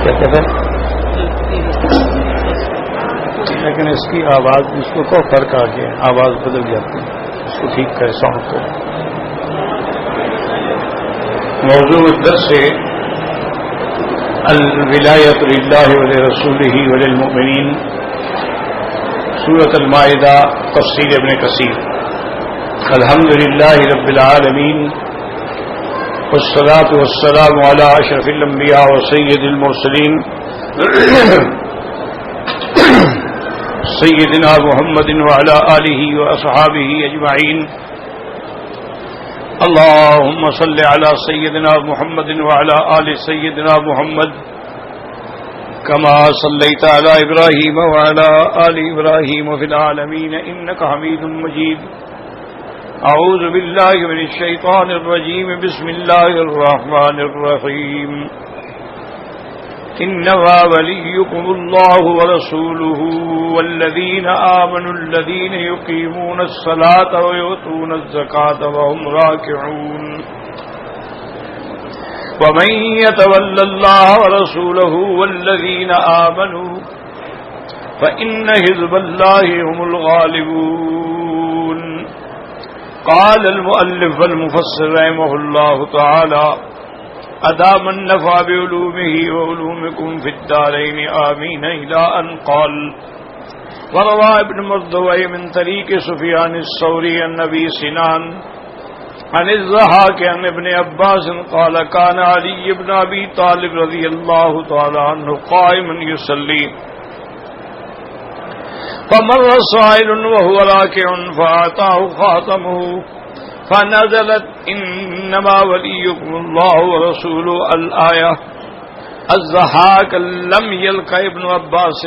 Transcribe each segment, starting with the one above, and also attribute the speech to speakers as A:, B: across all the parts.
A: کیا کہتے ہیں؟ لیکن اس کی آواز اس کو فرق آ گیا، آواز بدل جاتی ہے، اس کو ٹھیک کرے ساؤنڈ کو۔ موضوع درس سے الولایۃ للہ ولرسولہ وللمؤمنین، سورۃ المائدہ، تفسیر ابن کثیر۔ الحمدللہ رب العالمین والصلاة والسلام علی اشرف الانبیاء وسید المرسلین سیدنا محمد وعلی آلہ واصحابہ اجمعین۔ اللهم صل على سيدنا محمد وعلى آل سيدنا محمد كما صليت على إبراهيم وعلى آل إبراهيم في العالمين إنك حميد مجيد۔ أعوذ بالله من الشيطان الرجيم، بسم الله الرحمن الرحيم۔ إنما وليكم الله ورسوله والذين آمنوا الذين يقيمون الصلاة ويؤتون الزكاة وهم راكعون۔ ومن يتول الله ورسوله والذين آمنوا فإن حزب الله هم الغالبون۔ قال المؤلف والمفسر رحمه الله تعالى أدام النفع بعلومه وعلومكم في الدارين آمين إلى أن قال۔ وروى ابن مردوي من طريق سفيان الثوري عن أبي سنان عن الضحاك عن ابن عباس قال كان علي بن أبي طالب رضي الله تعالى عنه قائما يصلي فمر صائل وهو راكع فأعطاه خاتمه فنزلت إنما وليكم الله ورسوله الآية۔ الضحاك لم يلق ابن عباس۔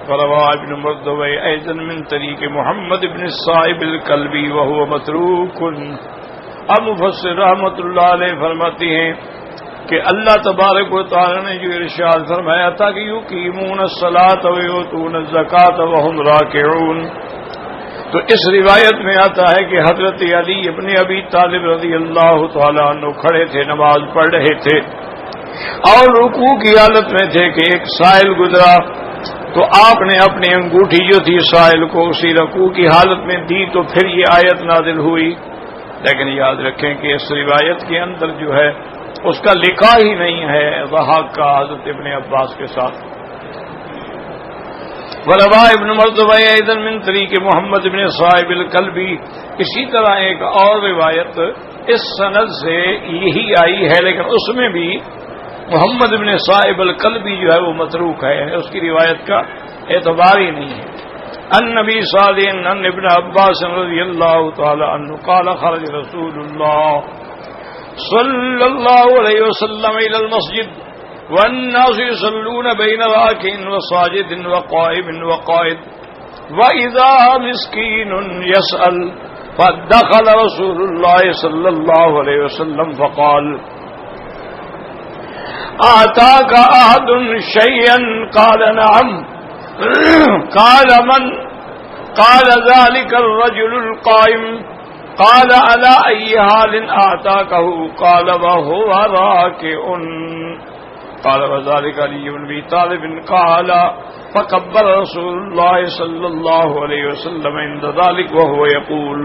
A: فروى ابن مردوي أيضا من طريق محمد بن الصائب الكلبي وهو متروك۔ اب مفسر رحمۃ اللہ علیہ فرماتے ہیں کہ اللہ تبارک و تعالی نے جو ارشاد فرمایا تھا کہ یقیمون الصلاۃ ویؤتون الزکاۃ وهم راکعون، تو اس روایت میں آتا ہے کہ حضرت علی ابن ابی طالب رضی اللہ تعالیٰ عنہ کھڑے تھے، نماز پڑھ رہے تھے اور رکوع کی حالت میں تھے کہ ایک سائل گزرا، تو آپ نے اپنی انگوٹھی جو تھی سائل کو اسی رکوع کی حالت میں دی، تو پھر یہ آیت نازل ہوئی۔ لیکن یاد رکھیں کہ اس روایت کے اندر جو ہے اس کا لکھا ہی نہیں ہے ضحاک کا حضرت ابن عباس کے ساتھ۔ وروى ابن مردوی ایضا من طریق محمد بن صائب الکلبی، اسی طرح ایک اور روایت اس سند سے یہی آئی ہے، لیکن اس میں بھی محمد بن صائب الکلبی جو ہے وہ متروک ہے، اس کی روایت کا اعتبار ہی نہیں ہے۔ النبی صلی اللہ علیہ ابن عباس رضی اللہ تعالی عنہ قال خرج رسول اللہ صلی اللہ علیہ وسلم الى المسجد والناس يصلون بين راكع وساجد وقائم وقائد وإذا مسكين يسأل، فدخل رسول الله صلى الله عليه وسلم فقال آتاك أحد شيئا؟ قال نعم۔ قال من؟ قال ذلك الرجل القائم۔ قال على أي حال آتاكه؟ قال وهو راكع۔ قال وذلك علي بن ابي طالب۔ قال فكبر رسول الله صلى الله عليه وسلم عند ذلك وهو يقول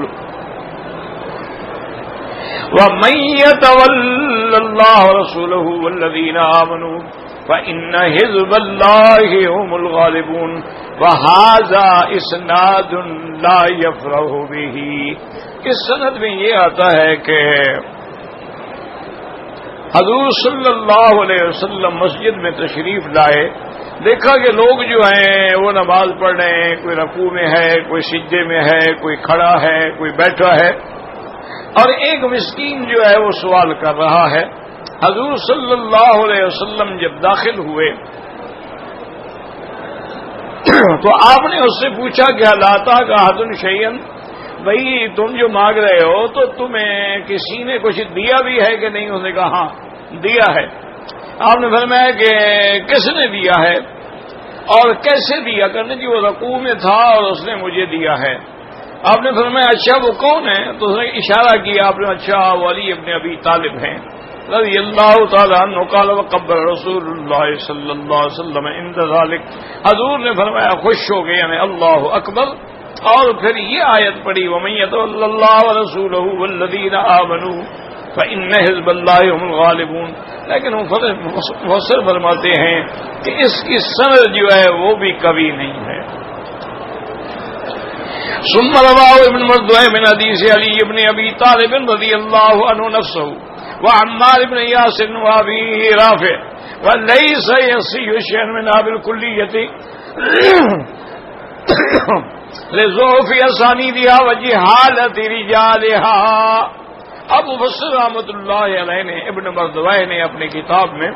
A: ومن يتول الله ورسوله والذين آمنوا فإن حزب الله هم الغالبون۔ وهذا اسناد لا يفرح به۔ اس سند میں یہ آتا ہے کہ حضور صلی اللہ علیہ وسلم مسجد میں تشریف لائے، دیکھا کہ لوگ جو ہیں وہ نماز پڑھ رہے ہیں، کوئی رکوع میں ہے، کوئی سجدے میں ہے، کوئی کھڑا ہے، کوئی بیٹھا ہے، اور ایک مسکین جو ہے وہ سوال کر رہا ہے۔ حضور صلی اللہ علیہ وسلم جب داخل ہوئے تو آپ نے اس سے پوچھا کہ لاتا کا حدن شیئن، بھائی تم جو مانگ رہے ہو تو تمہیں کسی نے کچھ دیا بھی ہے کہ نہیں؟ اس نے کہا ہاں دیا ہے۔ آپ نے فرمایا کہ کس نے دیا ہے اور کیسے دیا؟ کرنے کی وہ رکوع میں تھا اور اس نے مجھے دیا ہے۔ آپ نے فرمایا اچھا وہ کون ہے؟ تو اس نے اشارہ کیا، آپ نے اچھا وہ علی ابن ابی طالب ہیں۔ رضی اللہ تعالی عنہ قال وقبل رسول اللہ صلی اللہ علیہ وسلم عند ذلك، حضور نے فرمایا خوش ہو گئے یعنی اللہ اکبر، اور پھر یہ آیت پڑھی ومن يتول اللہ ورسولہ والذین آمنوا فإن حزب اللہ هم الغالبون. لیکن مفسر فرماتے ہیں کہ اس کی سند جو ہے وہ بھی کبھی نہیں ہے. ثم رواه ابن مردويه من حديث علي بن ابي طالب رضي الله عنه نفسه وعمار بن ياسر وابي رافع وليس يصيح شيئا منها بالكلية لضعف اسانيدها وجهالة رجالها. اب مفسر رحمۃ اللہ علیہ نے ابن مردويه نے اپنی کتاب میں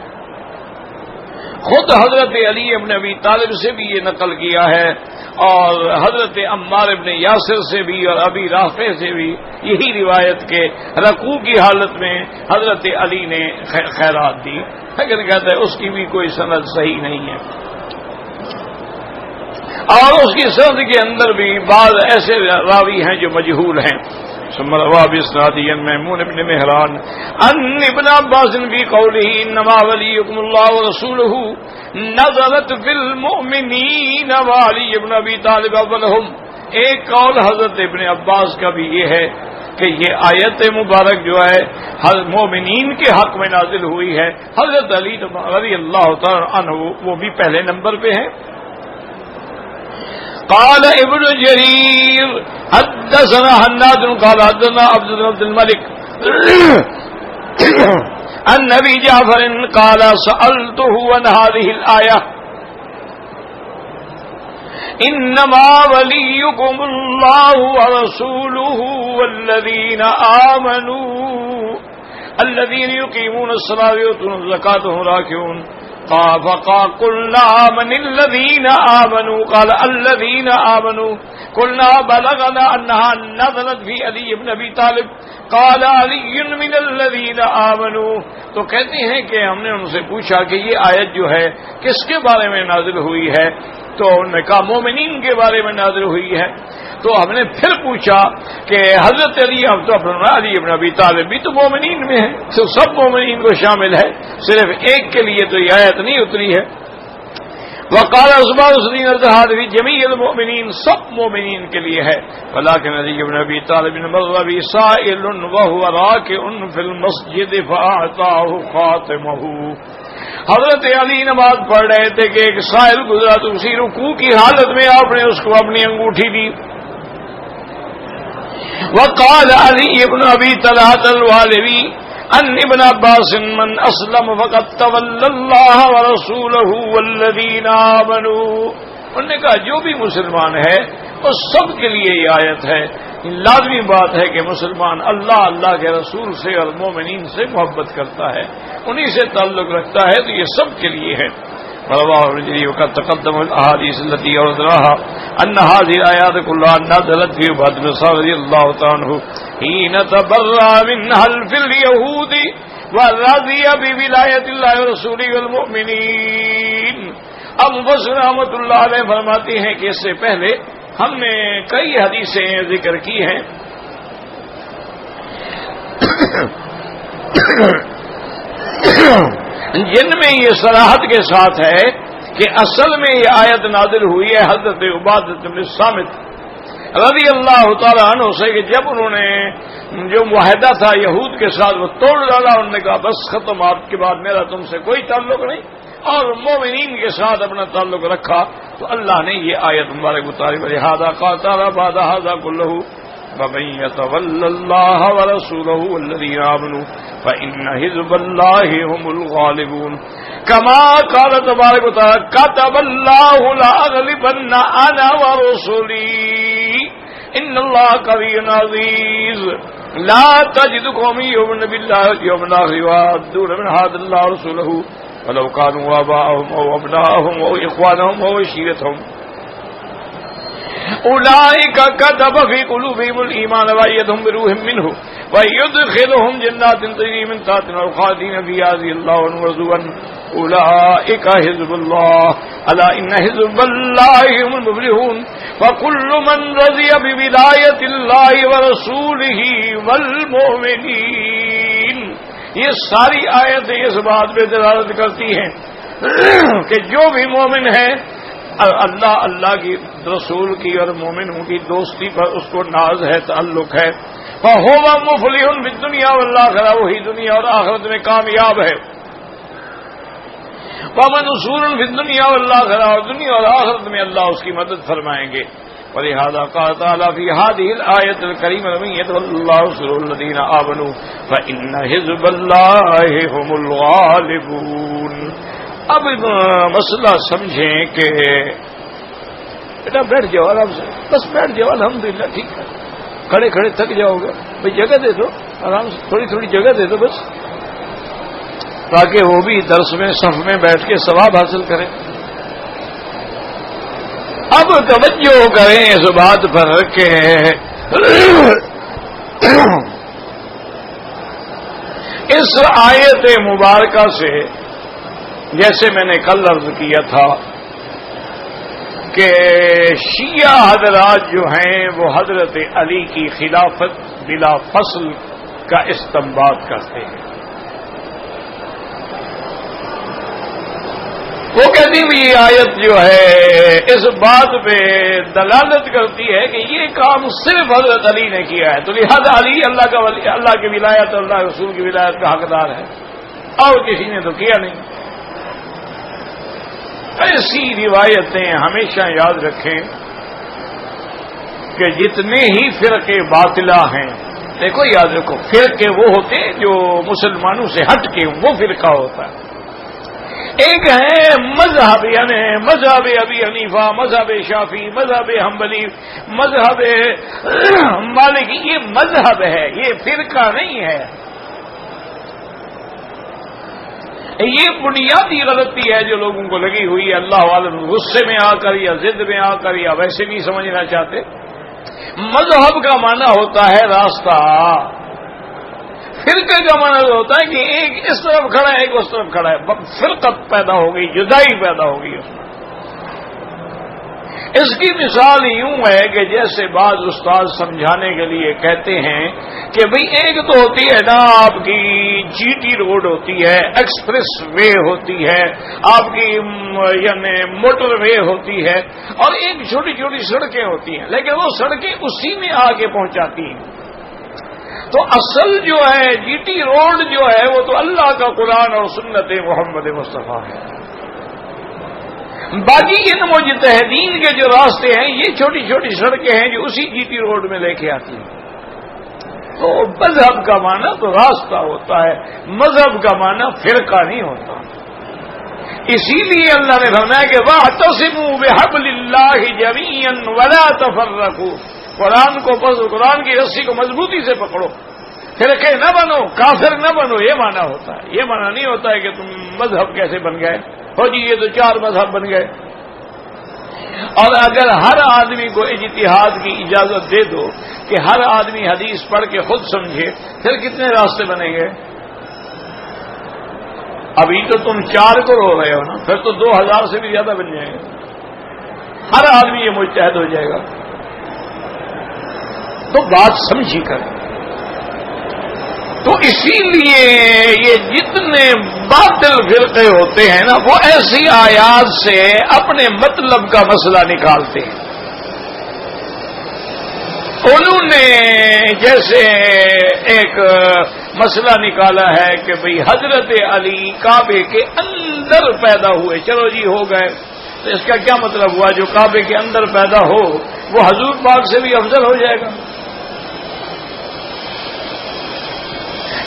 A: خود حضرت علی ابن ابی طالب سے بھی یہ نقل کیا ہے اور حضرت عمار ابن یاسر سے بھی اور ابی رافع سے بھی یہی روایت کے رکوع کی حالت میں حضرت علی نے خیرات دی، لیکن کہتے ہیں اس کی بھی کوئی سند صحیح نہیں ہے، اور اس کی سند کے اندر بھی بعض ایسے راوی ہیں جو مجہول ہیں. ثم روى بإسناده ميمون بن مهران عن ابن عباس في قوله إنما وليكم الله ورسوله نزلت في المؤمنين وعلي بن أبي طالب أولهم. ایک قول حضرت ابن عباس کا بھی یہ ہے کہ یہ آیت مبارک جو ہے مومنین کے حق میں نازل ہوئی ہے، حضرت علی رضی اللہ تعالی عنہ وہ بھی پہلے نمبر پہ ہیں. قال ابن جرير حدثنا حناد قال حدثنا عبد الملك عن ابي جعفر قال سألته عن هذه الآية انما وليكم الله ورسوله والذين آمنوا الذين يقيمون الصلاة ويؤتون الزكاة وهم راكعون. قلنا من الذين آمنوا قال الذين آمنوا قلنا بلغنا أنها نزلت في علي بن أبي طالب قال علي من الذين آمنوا. تو کہتے ہیں کہ ہم نے ان سے پوچھا کہ یہ آیت جو ہے کس کے بارے میں نازل ہوئی ہے، تو انہوں نے کہا مومنین کے بارے میں نازل ہوئی ہے. تو ہم نے پھر پوچھا کہ حضرت علی علی ابن ابی طالب بھی تو مومنین میں ہے، تو سب مومنین کو شامل ہے، صرف ایک کے لیے تو یہ آیت نہیں اتری ہے. وقال عثمان الدین الذهبی جمیع المؤمنین، سب مومنین کے لیے ہے. ولكن علی ابن ابی طالب مر بسائل وهو راكع في المسجد فاعطاه خاتمه. حضرت علی نماز پڑھ رہے تھے کہ ایک سائل گزرا تو اسی رکوع کی حالت میں آپ نے اس کو اپنی انگوٹھی دی. وقال علی ابن ابی طلحہ الوالوی ان ابن عباس من اسلم فقد تولى الله ورسوله والذین آمنوا. انہوں نے کہا جو بھی مسلمان ہے اس سب کے لیے یہ آیت ہے. لازمی بات ہے کہ مسلمان اللہ کے رسول سے اور مومنین سے محبت کرتا ہے، انہی سے تعلق رکھتا ہے، تو یہ سب کے لیے ہے. رواه الرجلي وقد تقدم الاحاديث التي اوردها ان هذه الايات كلها نزلت في بعض الصحابه رضي الله تعالى عنه حين تبرأ من حلف اليهود ورضي بولاية الله ورسوله والمؤمنين. اب مفسر رحمۃ اللہ علیہ فرماتے ہیں کہ اس سے پہلے ہم نے کئی حدیثیں ذکر کی ہیں جن میں یہ صراحت کے ساتھ ہے کہ اصل میں یہ آیت نازل ہوئی ہے حضرت عبادۃ بن صامت رضی اللہ تعالیٰ عنہ سے کہ جب انہوں نے جو معاہدہ تھا یہود کے ساتھ وہ توڑ ڈالا، انہوں نے کہا بس ختم، آپ کے بعد میرا تم سے کوئی تعلق نہیں، اور مومنین کے ساتھ اپنا تعلق رکھا. تو اللہ نے یہ آیت مبارک اتاری لہذا قال تعالی بعد هذا كله ومن يتولى الله ورسوله والذين آمنوا فإن حزب الله هم الغالبون. كما قال تبارك وتعالى كتب الله لأغلبن أنا ورسلي إن الله قوي عزيز. لا تجد قوم يؤمنون بالله واليوم الآخر يوادون من حاد الله ورسوله ولو كانوا آباءهم أو أبناءهم أو إخوانهم أو عشيرتهم أولئك كتب في قلوبهم الإيمان وأيدهم بروح منه ويدخلهم جنات تجري من تحتها خالدين فيها رضي الله عنهم ورضوا عنه أولئك حزب الله ألا إن حزب الله هم المفلحون. فكل من رضي بولاية الله ورسوله والمؤمنين. یہ ساری آیتیں اس بات پہ دلالت کرتی ہیں کہ جو بھی مومن ہے اللہ کی رسول کی اور مومنوں کی دوستی پر اس کو ناز ہے، تعلق ہے، فَهُوَ مُفْلِحٌ فِي الدُّنْيَا وَالْآخِرَةِ، وہی دنیا اور آخرت میں کامیاب ہے۔ وَمَنْصُورٌ فِي الدُّنْيَا وَالْآخِرَةِ، اور دنیا اور آخرت میں اللہ اس کی مدد فرمائیں گے۔ وَلِهَذَا قَالَ تَعَالَى فِي هَذِهِ الْآيَةِ الْكَرِيمَةِ مَن يَتَوَلَّ اللَّهُ رَسُولَهُ الَّذِينَ آمَنُوا فَإِنَّ حِزْبَ اللَّهِ هُمُ الْغَالِبُونَ۔ اب مسئلہ سمجھیں کہ بیٹا بیٹھ جاؤ آرام سے، بس بیٹھ جاؤ، الحمدللہ ٹھیک ہے، کھڑے کھڑے تھک جاؤ گے، بھائی جگہ دے دو، آرام سے تھوڑی تھوڑی جگہ دے دو بس، تاکہ وہ بھی درس میں صف میں بیٹھ کے ثواب حاصل کریں۔ اب توجہ کریں اس بات پر کہ اس آیت مبارکہ سے، جیسے میں نے کل عرض کیا تھا کہ شیعہ حضرات جو ہیں وہ حضرت علی کی خلافت بلا فصل کا استنباط کرتے ہیں۔ وہ کہتی ہوئی یہ آیت جو ہے اس بات پہ دلالت کرتی ہے کہ یہ کام صرف حضرت علی نے کیا ہے، تو لہذا علی اللہ کا ولی، اللہ کی ولایت اور اللہ رسول کی ولایت کا حقدار ہے، اور کسی نے تو کیا نہیں۔ ایسی روایتیں ہمیشہ یاد رکھیں کہ جتنے ہی فرقے باطلہ ہیں، دیکھو یاد رکھو فرقے وہ ہوتے ہیں جو مسلمانوں سے ہٹ کے وہ فرقہ ہوتا ہے۔ ایک ہے مذہب، یعنی مذہب ابی حنیفہ، مذہب شافعی، مذہب حنبلی، مذہب مالکی، یہ مذہب ہے، یہ فرقہ نہیں ہے۔ یہ بنیادی غلطی ہے جو لوگوں کو لگی ہوئی ہے، اللہ عالم غصے میں آ کر یا ضد میں آ کر یا ویسے نہیں سمجھنا چاہتے۔ مذہب کا معنی ہوتا ہے راستہ، فرقے کا معنی ہوتا ہے کہ ایک اس طرف کھڑا ہے ایک اس طرف کھڑا ہے، فرقت پیدا ہو گئی، جدائی پیدا ہو گئی اس میں۔ اس کی مثال یوں ہے کہ جیسے بعض استاد سمجھانے کے لیے کہتے ہیں کہ بھئی ایک تو ہوتی ہے نا آپ کی جی ٹی روڈ ہوتی ہے، ایکسپریس وے ہوتی ہے، آپ کی یعنی موٹر وے ہوتی ہے، اور ایک چھوٹی چھوٹی سڑکیں ہوتی ہیں، لیکن وہ سڑکیں اسی میں آ کے پہنچاتی ہیں۔ تو اصل جو ہے جی ٹی روڈ جو ہے وہ تو اللہ کا قرآن اور سنت محمد مصطفیٰ ہے۔ باقی ان مجتہدین کے جو راستے ہیں یہ چھوٹی چھوٹی سڑکیں ہیں جو اسی جی ٹی روڈ میں لے کے آتی ہیں۔ تو مذہب کا معنی تو راستہ ہوتا ہے، مذہب کا معنی فرقہ نہیں ہوتا۔ اسی لیے اللہ نے فرمایا کہ وَاعْتَصِمُوا بِحَبْلِ اللَّهِ جَمِيعًا وَلَا تَفَرَّقُوا، قرآن کی رسی کو مضبوطی سے پکڑو، فرقے نہ بنو، کافر نہ بنو، یہ معنی ہوتا ہے۔ یہ معنی نہیں ہوتا ہے کہ تم مذہب کیسے بن گئے، ہو جی یہ تو 4 مذہب بن گئے۔ اور اگر ہر آدمی کو اجتہاد کی اجازت دے دو کہ ہر آدمی حدیث پڑھ کے خود سمجھے، پھر کتنے راستے بنیں گے؟ ابھی تو تم 4 کو رو رہے ہو نا، پھر تو 2000 سے بھی زیادہ بن جائیں گے، ہر آدمی یہ مجتہد ہو جائے گا۔ تو بات سمجھی کر، تو اسی لیے یہ جتنے باطل فرقے ہوتے ہیں نا وہ ایسی آیات سے اپنے مطلب کا مسئلہ نکالتے ہیں۔ انہوں نے جیسے ایک مسئلہ نکالا ہے کہ بھئی حضرت علی کعبے کے اندر پیدا ہوئے، چلو جی ہو گئے، تو اس کا کیا مطلب ہوا جو کعبے کے اندر پیدا ہو وہ حضور پاک سے بھی افضل ہو جائے گا؟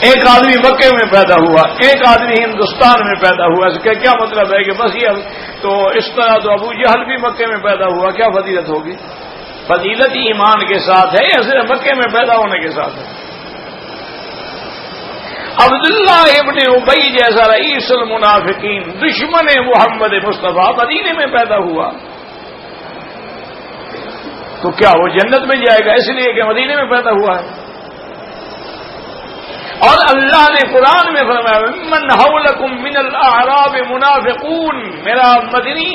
A: ایک آدمی مکے میں پیدا ہوا، ایک آدمی ہندوستان میں پیدا ہوا، اس کا کیا مطلب ہے کہ بس یہ تو اس طرح تو ابو جہل بھی مکے میں پیدا ہوا، کیا فضیلت ہوگی؟ فضیلت ایمان کے ساتھ ہے یا صرف مکے میں پیدا ہونے کے ساتھ ہے؟ عبداللہ ابن ابی جیسا رئیس المنافقین، دشمن محمد مصطفیٰ، مدینے میں پیدا ہوا، تو کیا وہ جنت میں جائے گا اس لیے کہ مدینے میں پیدا ہوا ہے؟ اور اللہ نے قرآن میں فرمایا من حولکم من الاعراب منافقون، میرا مدنی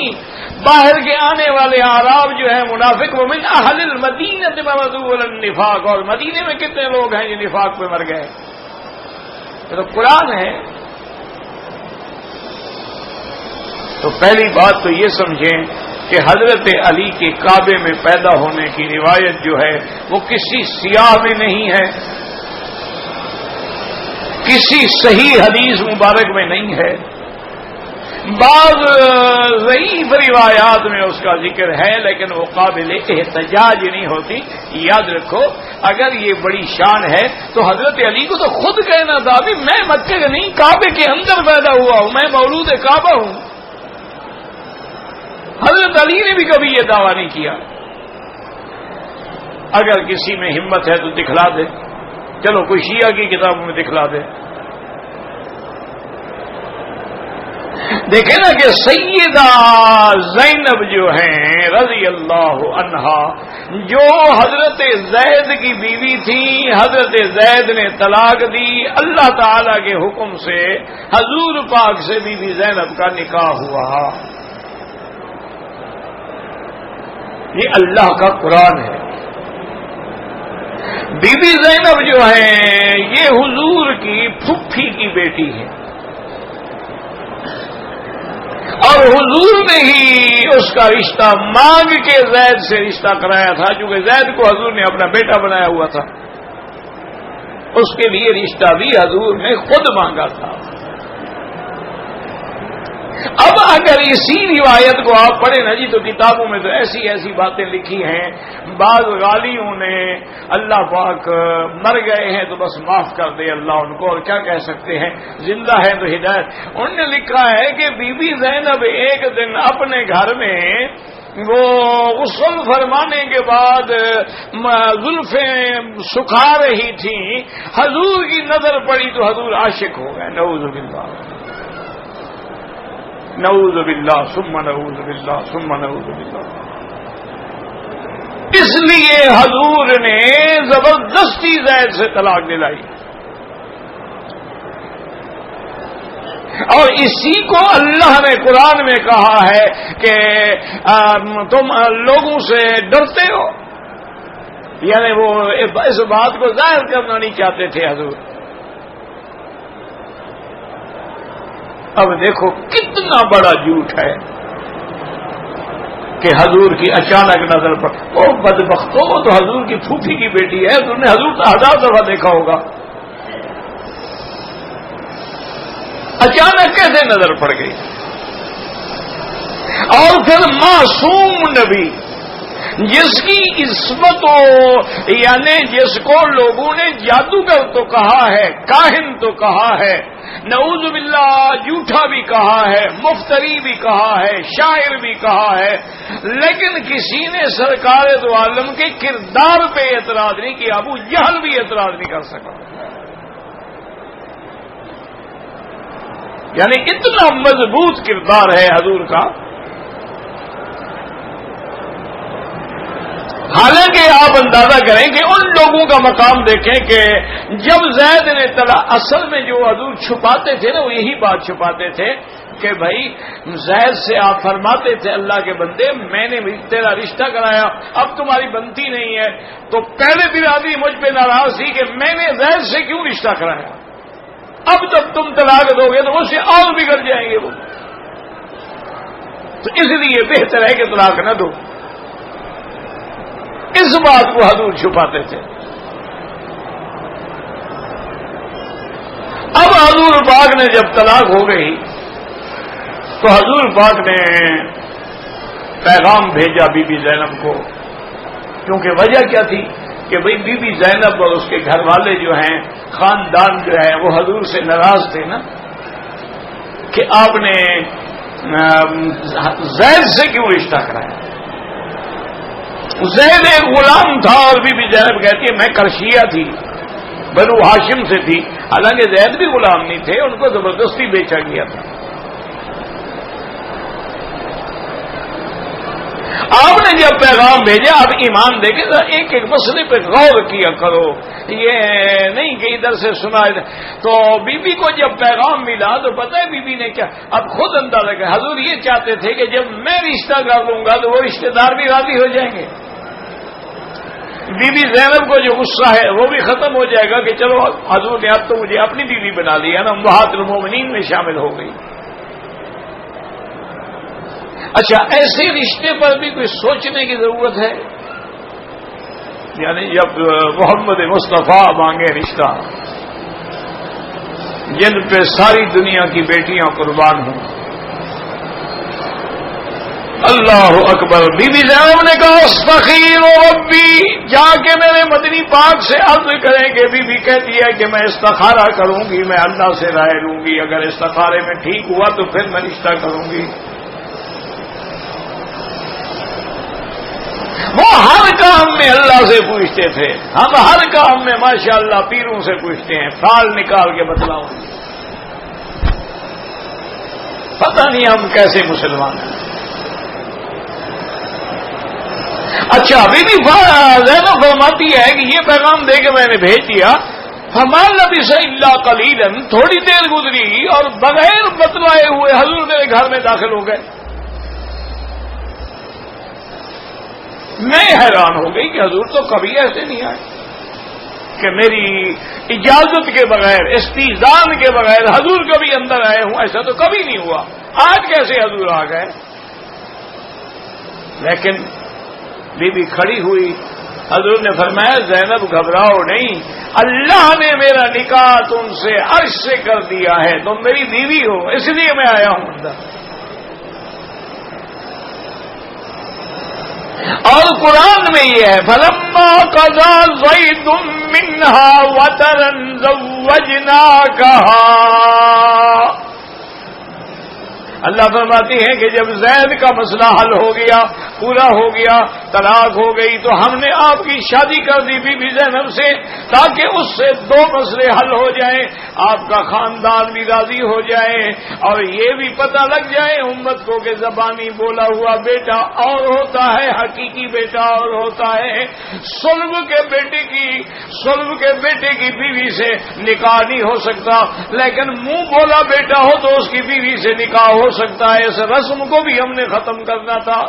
A: باہر کے آنے والے اعراب جو ہیں منافق، ومن اہل المدینہ مردوا علی النفاق، اور مدینے میں کتنے لوگ ہیں جو نفاق پہ مر گئے؟ تو قرآن ہے. تو پہلی بات تو یہ سمجھیں کہ حضرت علی کے کعبے میں پیدا ہونے کی روایت جو ہے وہ کسی سیاح میں نہیں ہے، کسی صحیح حدیث مبارک میں نہیں ہے. بعض ضعیف روایات میں اس کا ذکر ہے لیکن وہ قابل احتجاج نہیں ہوتی. یاد رکھو اگر یہ بڑی شان ہے تو حضرت علی کو تو خود کہنا تھا بھی میں مکے کا نہیں کعبے کے اندر پیدا ہوا ہوں، میں مولود کعبہ ہوں. حضرت علی نے بھی کبھی یہ دعویٰ نہیں کیا. اگر کسی میں ہمت ہے تو دکھلا دے، چلو کوئی شیعہ کی کتابوں میں دکھلا دے. دیکھیں نا کہ سیدہ زینب جو ہیں رضی اللہ عنہا، جو حضرت زید کی بیوی تھی، حضرت زید نے طلاق دی، اللہ تعالی کے حکم سے حضور پاک سے بی بی زینب کا نکاح ہوا. یہ اللہ کا قرآن ہے. بی بی زینب جو ہیں یہ حضور کی پھپھی کی بیٹی ہے، اور حضور نے ہی اس کا رشتہ مانگ کے زید سے رشتہ کرایا تھا، چونکہ زید کو حضور نے اپنا بیٹا بنایا ہوا تھا. اس کے لیے رشتہ بھی حضور نے خود مانگا تھا. اب اگر اسی روایت کو آپ پڑھیں نا جی تو کتابوں میں تو ایسی ایسی باتیں لکھی ہیں. بعض غالیوں نے اللہ پاک مر گئے ہیں تو بس معاف کر دے اللہ ان کو، اور کیا کہہ سکتے ہیں، زندہ ہے تو ہدایت. انہوں نے لکھا ہے کہ بی بی زینب ایک دن اپنے گھر میں وہ غسل فرمانے کے بعد زلفیں سکھا رہی تھیں، حضور کی نظر پڑی تو حضور عاشق ہو گئے. نعوذ باللہ نعوذ باللہ ثم نعوذ باللہ ثم نعوذ باللہ. اس لیے حضور نے زبردستی زید سے طلاق دلائی. اور اسی کو اللہ نے قرآن میں کہا ہے کہ تم لوگوں سے ڈرتے ہو، یعنی وہ اس بات کو ظاہر کرنا نہیں چاہتے تھے حضور. اب دیکھو کتنا بڑا جھوٹ ہے کہ حضور کی اچانک نظر پر، وہ بدبختوں وہ تو حضور کی پھوپھی کی بیٹی ہے، تم نے حضور کا 1000 دفعہ دیکھا ہوگا، اچانک کیسے نظر پڑ گئی؟ اور پھر معصوم نبی جس کی عصمت ہو، یعنی جس کو لوگوں نے جادوگر تو کہا ہے، کاہن تو کہا ہے، نعوذ باللہ جھوٹا بھی کہا ہے، مفتری بھی کہا ہے، شاعر بھی کہا ہے، لیکن کسی نے سرکار دو عالم کے کردار پہ اعتراض نہیں کیا. ابو جہل بھی اعتراض نہیں کر سکا. یعنی اتنا مضبوط کردار ہے حضور کا. حالانکہ آپ اندازہ کریں کہ ان لوگوں کا مقام دیکھیں کہ جب زید نے اصل میں جو حضور چھپاتے تھے نا، وہ یہی بات چھپاتے تھے کہ بھائی زید سے آپ فرماتے تھے اللہ کے بندے میں نے تیرا رشتہ کرایا، اب تمہاری بنتی نہیں ہے، تو پہلے برادری مجھ پہ ناراض تھی کہ میں نے زید سے کیوں رشتہ کرایا، اب جب تم طلاق دو گے تو اس سے اور بگڑ جائیں گے وہ، تو اس لیے بہتر ہے کہ طلاق نہ دو. اس بات کو حضور چھپاتے تھے. اب حضور پاک نے جب طلاق ہو گئی تو حضور پاک نے پیغام بھیجا بی بی زینب کو، کیونکہ وجہ کیا تھی کہ بھئی بی بی زینب اور اس کے گھر والے جو ہیں، خاندان جو ہے، وہ حضور سے ناراض تھے نا کہ آپ نے زید سے کیوں رشتہ کرایا. زید ایک غلام تھا اور بی بی زینب کہتی ہے میں کرشیہ تھی، بنو ہاشم سے تھی، حالانکہ زید بھی غلام نہیں تھے، ان کو زبردستی بیچا گیا تھا. آپ نے جب پیغام بھیجا، اب ایمان دیکھیں ایک ایک مسئلے پہ غور کیا کرو، یہ نہیں کہ ادھر سے سنا تو بی بی کو جب پیغام ملا تو پتہ ہے بی بی نے کیا، اب خود اندازہ کیا، حضور یہ چاہتے تھے کہ جب میں رشتہ کر لوں گا تو وہ رشتہ دار بھی راضی ہو جائیں گے. بی بی زینب کو جو غصہ ہے وہ بھی ختم ہو جائے گا کہ چلو حضور نے اب تو مجھے اپنی بیوی بنا لیا نا، امہات المومنین میں شامل ہو گئی۔ اچھا، ایسے رشتے پر بھی کوئی سوچنے کی ضرورت ہے؟ یعنی جب محمد مصطفیٰ مانگے رشتہ، جن پہ ساری دنیا کی بیٹیاں قربان ہوں، اللہ اکبر۔ بی بی زینب نے کہا استخیر ربی، جا کے میرے مدنی پاک سے عرض کریں کہ بی بی کہتی ہے کہ میں استخارہ کروں گی، میں اللہ سے رائے لوں گی، اگر استخارے میں ٹھیک ہوا تو پھر میں رشتہ کروں گی۔ وہ ہر کام میں اللہ سے پوچھتے تھے، ہم ہر کام میں ماشاءاللہ پیروں سے پوچھتے ہیں، فال نکال کے بتلاؤں، پتہ نہیں ہم کیسے مسلمان ہیں۔ اچھا، بی بی زینب فرماتی ہے کہ یہ پیغام دے کے میں نے بھیج دیا، فَمَا لَبِثَ إِلَّا قَلِيلًا، تھوڑی دیر گزری اور بغیر بتلائے ہوئے حضور میرے گھر میں داخل ہو گئے۔ میں حیران ہو گئی کہ حضور تو کبھی ایسے نہیں آئے کہ میری اجازت کے بغیر، استئذان کے بغیر حضور کبھی اندر آئے ہوں، ایسا تو کبھی نہیں ہوا، آج کیسے حضور آ گئے؟ لیکن بی بی کھڑی ہوئی، حضور نے فرمایا زینب گھبراؤ نہیں، اللہ نے میرا نکاح تم سے عرش سے کر دیا ہے، تم میری بیوی ہو، اس لیے میں آیا ہوں اندر۔ اور قرآن میں یہ ہے فَلَمَّا قَضَىٰ زَيْدٌ مِّنْهَا وَطَرًا زَوَّجْنَاكَهَا، اللہ فرماتی ہے کہ جب زید کا مسئلہ حل ہو گیا، پورا ہو گیا، طلاق ہو گئی، تو ہم نے آپ کی شادی کر دی بی بی زینب سے، تاکہ اس سے دو مسئلے حل ہو جائیں، آپ کا خاندان بھی راضی ہو جائے، اور یہ بھی پتہ لگ جائے امت کو کہ زبانی بولا ہوا بیٹا اور ہوتا ہے، حقیقی بیٹا اور ہوتا ہے۔ صلب کے بیٹے کی بیوی سے نکاح نہیں ہو سکتا، لیکن منہ بولا بیٹا ہو تو اس کی بیوی سے نکاح ہو سکتا ہے۔ اس رسم کو بھی ہم نے ختم کرنا تھا۔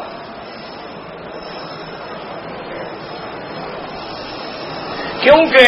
A: کیونکہ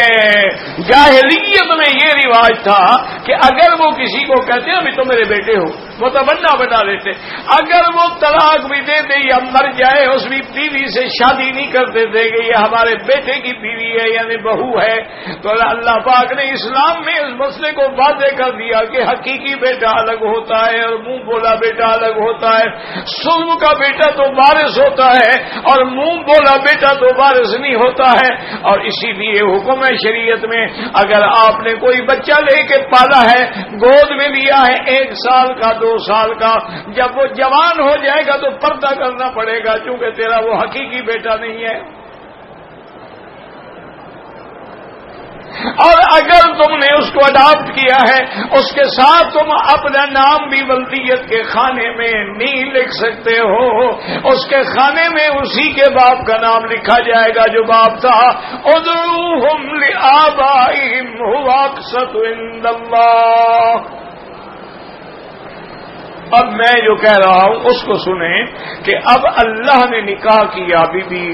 A: جاہلیت میں یہ رواج تھا کہ اگر وہ کسی کو کہتے ہیں ابھی تو میرے بیٹے ہو، وہ تمنا بنا لیتے، اگر وہ طلاق بھی دے دے یا مر جائے اس بھی بیوی سے شادی نہیں کرتے تھے کہ یہ ہمارے بیٹے کی بیوی ہے یعنی بہو ہے۔ تو اللہ پاک نے اسلام میں اس مسئلے کو واضح کر دیا کہ حقیقی بیٹا الگ ہوتا ہے اور منہ بولا بیٹا الگ ہوتا ہے۔ صلب کا بیٹا تو وارث ہوتا ہے اور منہ بولا بیٹا تو وارث نہیں ہوتا ہے۔ اور اسی لیے حکم ہے شریعت میں، اگر آپ نے کوئی بچہ لے کے پالا ہے، گود میں لیا ہے 1 سال کا 2 سال کا، جب وہ جوان ہو جائے گا تو پردہ کرنا پڑے گا، چونکہ تیرا وہ حقیقی بیٹا نہیں ہے۔ اور اگر تم نے اس کو اڈاپٹ کیا ہے، اس کے ساتھ تم اپنا نام بھی ولدیت کے خانے میں نہیں لکھ سکتے ہو، اس کے خانے میں اسی کے باپ کا نام لکھا جائے گا جو باپ تھا۔ ادعوہم لآبائہم ھو اقسط عند اللہ۔ اب میں جو کہہ رہا ہوں اس کو سنیں کہ اب اللہ نے نکاح کیا بی بی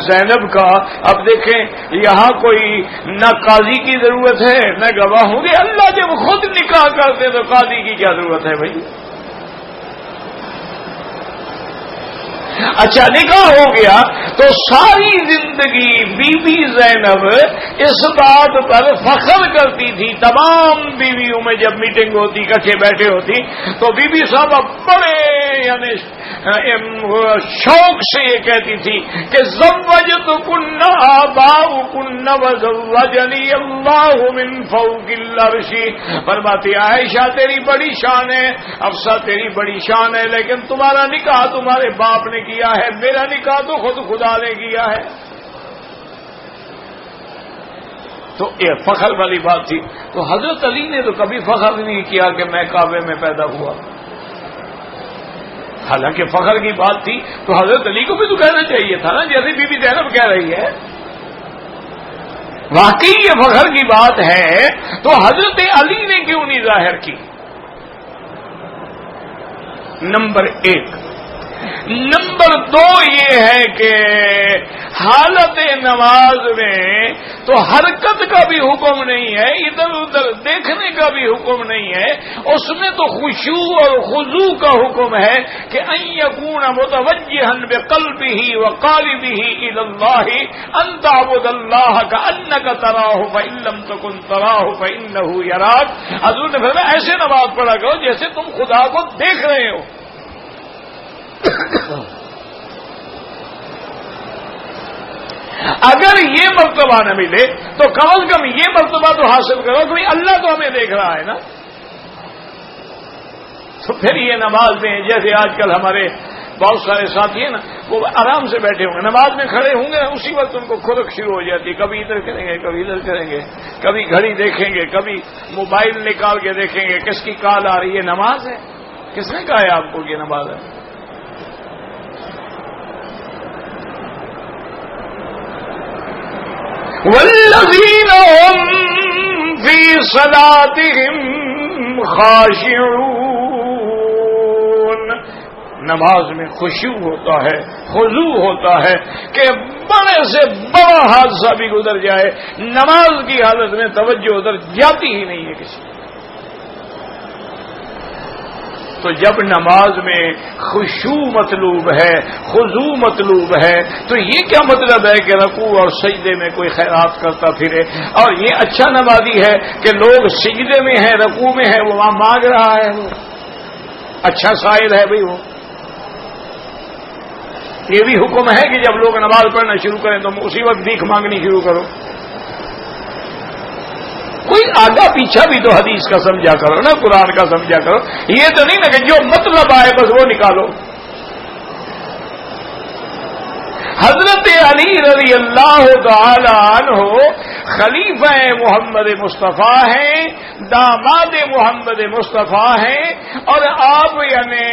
A: زینب کا۔ اب دیکھیں یہاں کوئی نہ قاضی کی ضرورت ہے نہ گواہوں کی، اللہ جب خود نکاح کرتے تو قاضی کی کیا ضرورت ہے بھائی؟ اچھا، نکاح ہو گیا تو ساری زندگی بی بی زینب اس بات پر فخر کرتی تھی، تمام بیویوں میں جب میٹنگ ہوتی اکٹھے بیٹھے ہوتی تو بی بی صاحبہ بڑے یعنی شوق سے یہ کہتی تھی کہ زوجتکن آباؤکن وزوجنی اللہ من فوق العرش۔ فرماتی عائشہ تیری بڑی شان ہے، حفصہ تیری بڑی شان ہے، لیکن تمہارا نکاح تمہارے باپ نے کیا ہے، میرا نکاح تو خود خدا نے کیا ہے۔ تو یہ فخر والی بات تھی۔ تو حضرت علی نے تو کبھی فخر نہیں کیا کہ میں کعبے میں پیدا ہوا، حالانکہ فخر کی بات تھی تو حضرت علی کو بھی تو کہنا چاہیے تھا نا، جیسے بی بی زینب کہہ رہی ہے۔ واقعی یہ فخر کی بات ہے تو حضرت علی نے کیوں نہیں ظاہر کی؟ نمبر 1، نمبر 2 یہ ہے کہ حالت نماز میں تو حرکت کا بھی حکم نہیں ہے، ادھر ادھر دیکھنے کا بھی حکم نہیں ہے، اس میں تو خشوع اور خضوع کا حکم ہے کہ ان یکون متوجہا بقلبہ وقالبہ الی اللہ ان تعبد اللہ کانک تراہ فان لم تکن تراہ فانہ یراک۔ حضور نے فرمایا ایسے نماز پڑھا کرو جیسے تم خدا کو دیکھ رہے ہو۔ اگر یہ مرتبہ نہ ملے تو کم از کم یہ مرتبہ تو حاصل کرو کہ اللہ تو ہمیں دیکھ رہا ہے نا۔ تو پھر یہ نماز میں جیسے آج کل ہمارے بہت سارے ساتھی ہیں نا، وہ آرام سے بیٹھے ہوں گے، نماز میں کھڑے ہوں گے، اسی وقت ان کو کھرک شروع ہو جاتی، کبھی ادھر کریں گے کبھی ادھر کریں گے، کبھی گھڑی دیکھیں گے کبھی موبائل نکال کے دیکھیں گے کس کی کال آ رہی ہے۔ نماز ہے؟ کس نے کہا ہے آپ کو کہ نماز ہے؟ والذین هم فی صلاتهم خاشعون، نماز میں خشوع ہوتا ہے، خضوع ہوتا ہے کہ بڑے سے بڑا حادثہ بھی گزر جائے، نماز کی حالت میں توجہ ادھر جاتی ہی نہیں ہے کسی۔ تو جب نماز میں خشوع مطلوب ہے، خضوع مطلوب ہے، تو یہ کیا مطلب ہے کہ رکوع اور سجدے میں کوئی خیرات کرتا پھرے؟ اور یہ اچھا نمازی ہے کہ لوگ سجدے میں ہیں، رکوع میں ہے، وہ وہاں مانگ رہا ہے، وہ اچھا سائل ہے بھائی وہ۔ یہ بھی حکم ہے کہ جب لوگ نماز پڑھنا شروع کریں تو اسی وقت بھیک مانگنی شروع کرو۔ کوئی آگا پیچھا بھی تو حدیث کا سمجھا کرو نا، قرآن کا سمجھا کرو، یہ تو نہیں نا کہ جو مطلب آئے بس وہ نکالو۔ حضرت علی رضی اللہ تعالی عنہ خلیفہ محمد مصطفیٰ ہیں، داماد محمد مصطفیٰ ہیں، اور آپ یعنی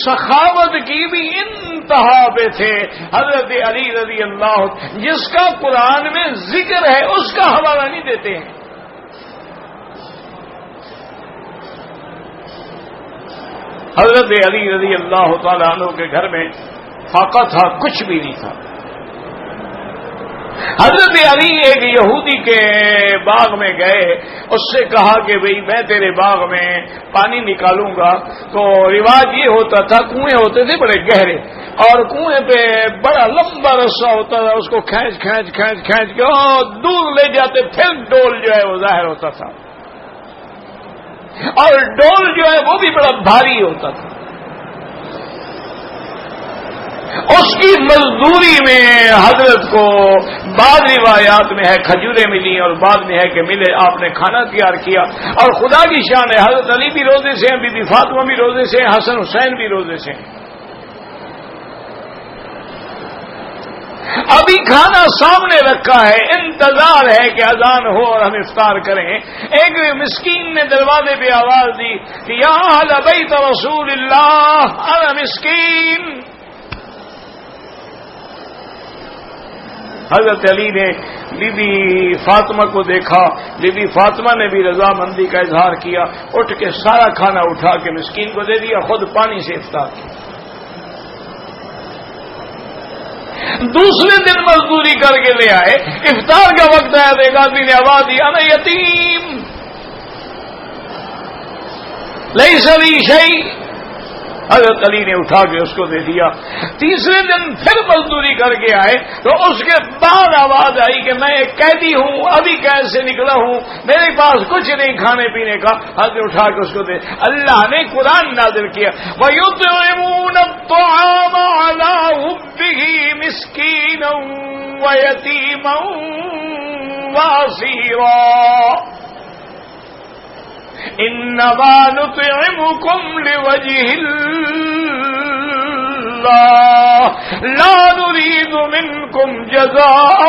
A: سخاوت کی بھی انتہا پہ تھے۔ حضرت علی رضی اللہ جس کا قرآن میں ذکر ہے اس کا حوالہ نہیں دیتے ہیں۔ حضرت علی رضی اللہ تعالیٰ عنہ کے گھر میں فاقہ تھا، کچھ بھی نہیں تھا۔ حضرت علی ایک یہودی کے باغ میں گئے، اس سے کہا کہ بھئی میں تیرے باغ میں پانی نکالوں گا۔ تو رواج یہ ہوتا تھا، کنویں ہوتے تھے بڑے گہرے، اور کنویں پہ بڑا لمبا رسا ہوتا تھا، اس کو کھینچ کھینچ کھینچ کھینچ کے دور لے جاتے، پھر ڈول جو ہے وہ ظاہر ہوتا تھا، اور ڈول جو ہے وہ بھی بڑا بھاری ہوتا تھا۔ اس کی مزدوری میں حضرت کو بعض روایات میں ہے کھجوریں ملی، اور بعد میں ہے کہ ملے، آپ نے کھانا تیار کیا، اور خدا کی شان ہے حضرت علی بھی روزے سے ہیں، بی بی فاطمہ بھی روزے سے ہیں، حسن حسین بھی روزے سے ہیں۔ ابھی کھانا سامنے رکھا ہے، انتظار ہے کہ اذان ہو اور ہم افطار کریں۔ ایک مسکین نے دروازے پہ آواز دی کہ یا اہل بیت رسول اللہ انا مسکین۔ حضرت علی نے بی بی فاطمہ کو دیکھا، بی بی فاطمہ نے بھی رضامندی کا اظہار کیا، اٹھ کے سارا کھانا اٹھا کے مسکین کو دے دیا، خود پانی سے افطار کیا۔ دوسرے دن مزدوری کر کے لے آئے، افطار کا وقت آیا، ایک آدمی نے آواز دی انا یتیم لیس لی شیء، حضرت علی نے اٹھا کے اس کو دے دیا۔ تیسرے دن پھر مزدوری کر کے آئے تو اس کے بعد آواز آئی کہ میں ایک قیدی ہوں، ابھی قید سے نکلا ہوں، میرے پاس کچھ نہیں کھانے پینے کا۔ حضرت اٹھا کے اس کو دے۔ اللہ نے قرآن نازل کیا وَيُطْعِمُونَ الطَّعَامَ عَلَىٰ حُبِّهِ مِسْكِينًا وَيَتِيمًا وَأَسِيرًا انما نطعمكم لوجه الله لا نريد منكم جزاء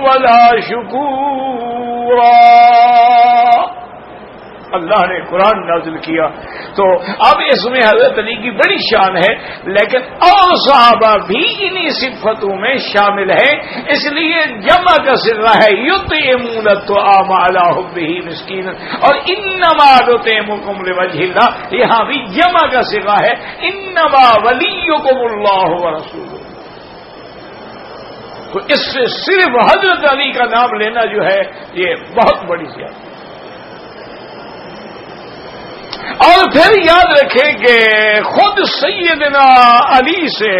A: ولا شكورا۔ اللہ نے قرآن نازل کیا. تو اب اس میں حضرت علی کی بڑی شان ہے، لیکن اور صحابہ بھی انہی صفتوں میں شامل ہیں، اس لیے جمع کا صیغہ ہے یطعمون الطعام علی حبہ مسکینا، اور انما نطعمکم لوجہ اللہ، یہاں بھی جمع کا صیغہ ہے انما ولیکم اللہ ورسولہ. تو اس سے صرف حضرت علی کا نام لینا جو ہے یہ بہت بڑی زیادتی. اور پھر یاد رکھیں کہ خود سیدنا علی سے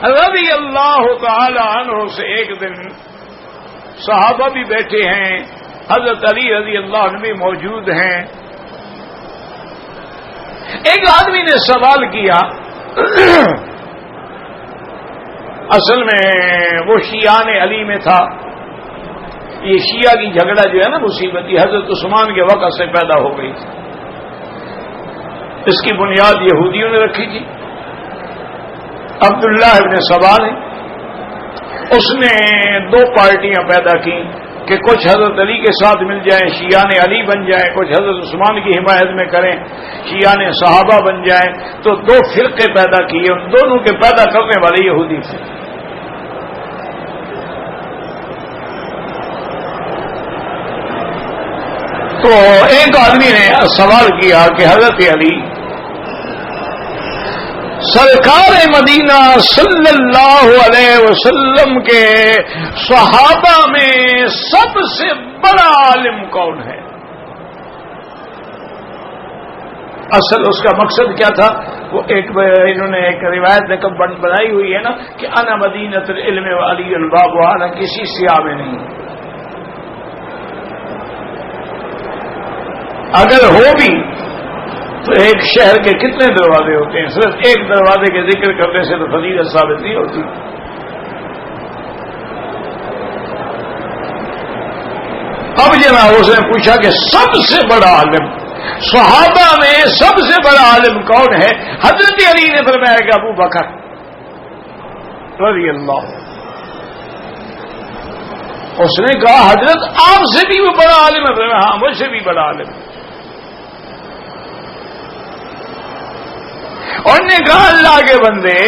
A: رضی اللہ تعالی عنہ سے ایک دن صحابہ بھی بیٹھے ہیں، حضرت علی رضی اللہ عنہ بھی موجود ہیں. ایک آدمی نے سوال کیا، اصل میں وہ شیعان علی میں تھا. یہ شیعہ کی جھگڑا جو ہے نا مصیبت، یہ حضرت عثمان کے وقت سے پیدا ہو گئی تھی. اس کی بنیاد یہودیوں نے رکھی تھی. عبداللہ ابن سبا نے، اس نے دو پارٹیاں پیدا کی کہ کچھ حضرت علی کے ساتھ مل جائیں، شیعان علی بن جائیں، کچھ حضرت عثمان کی حمایت میں کریں، شیعان صحابہ بن جائیں. تو دو فرقے پیدا کیے، ان دونوں کے پیدا کرنے والے یہودی تھے. تو ایک آدمی نے سوال کیا کہ حضرت علی سرکار مدینہ صلی اللہ علیہ وسلم کے صحابہ میں سب سے بڑا عالم کون ہے؟ اصل اس کا مقصد کیا تھا؟ وہ انہوں نے ایک روایت نقب بنائی ہوئی ہے نا کہ انا مدینۃ العلم و علی الباب، وانا کسی سیاہ میں نہیں. اگر ہو بھی تو ایک شہر کے کتنے دروازے ہوتے ہیں؟ صرف ایک دروازے کے ذکر کرنے سے تو فضیلت ثابت نہیں ہوتی. اب جناب اس نے پوچھا کہ سب سے بڑا عالم صحابہ میں سب سے بڑا عالم کون ہے؟ حضرت علی نے فرمایا کہ ابو بکر رضی اللہ. اس نے کہا حضرت آپ سے بھی وہ بڑا عالم ہے؟ ہاں مجھ سے بھی بڑا عالم ہے. اور نے کہا اللہ کے بندے،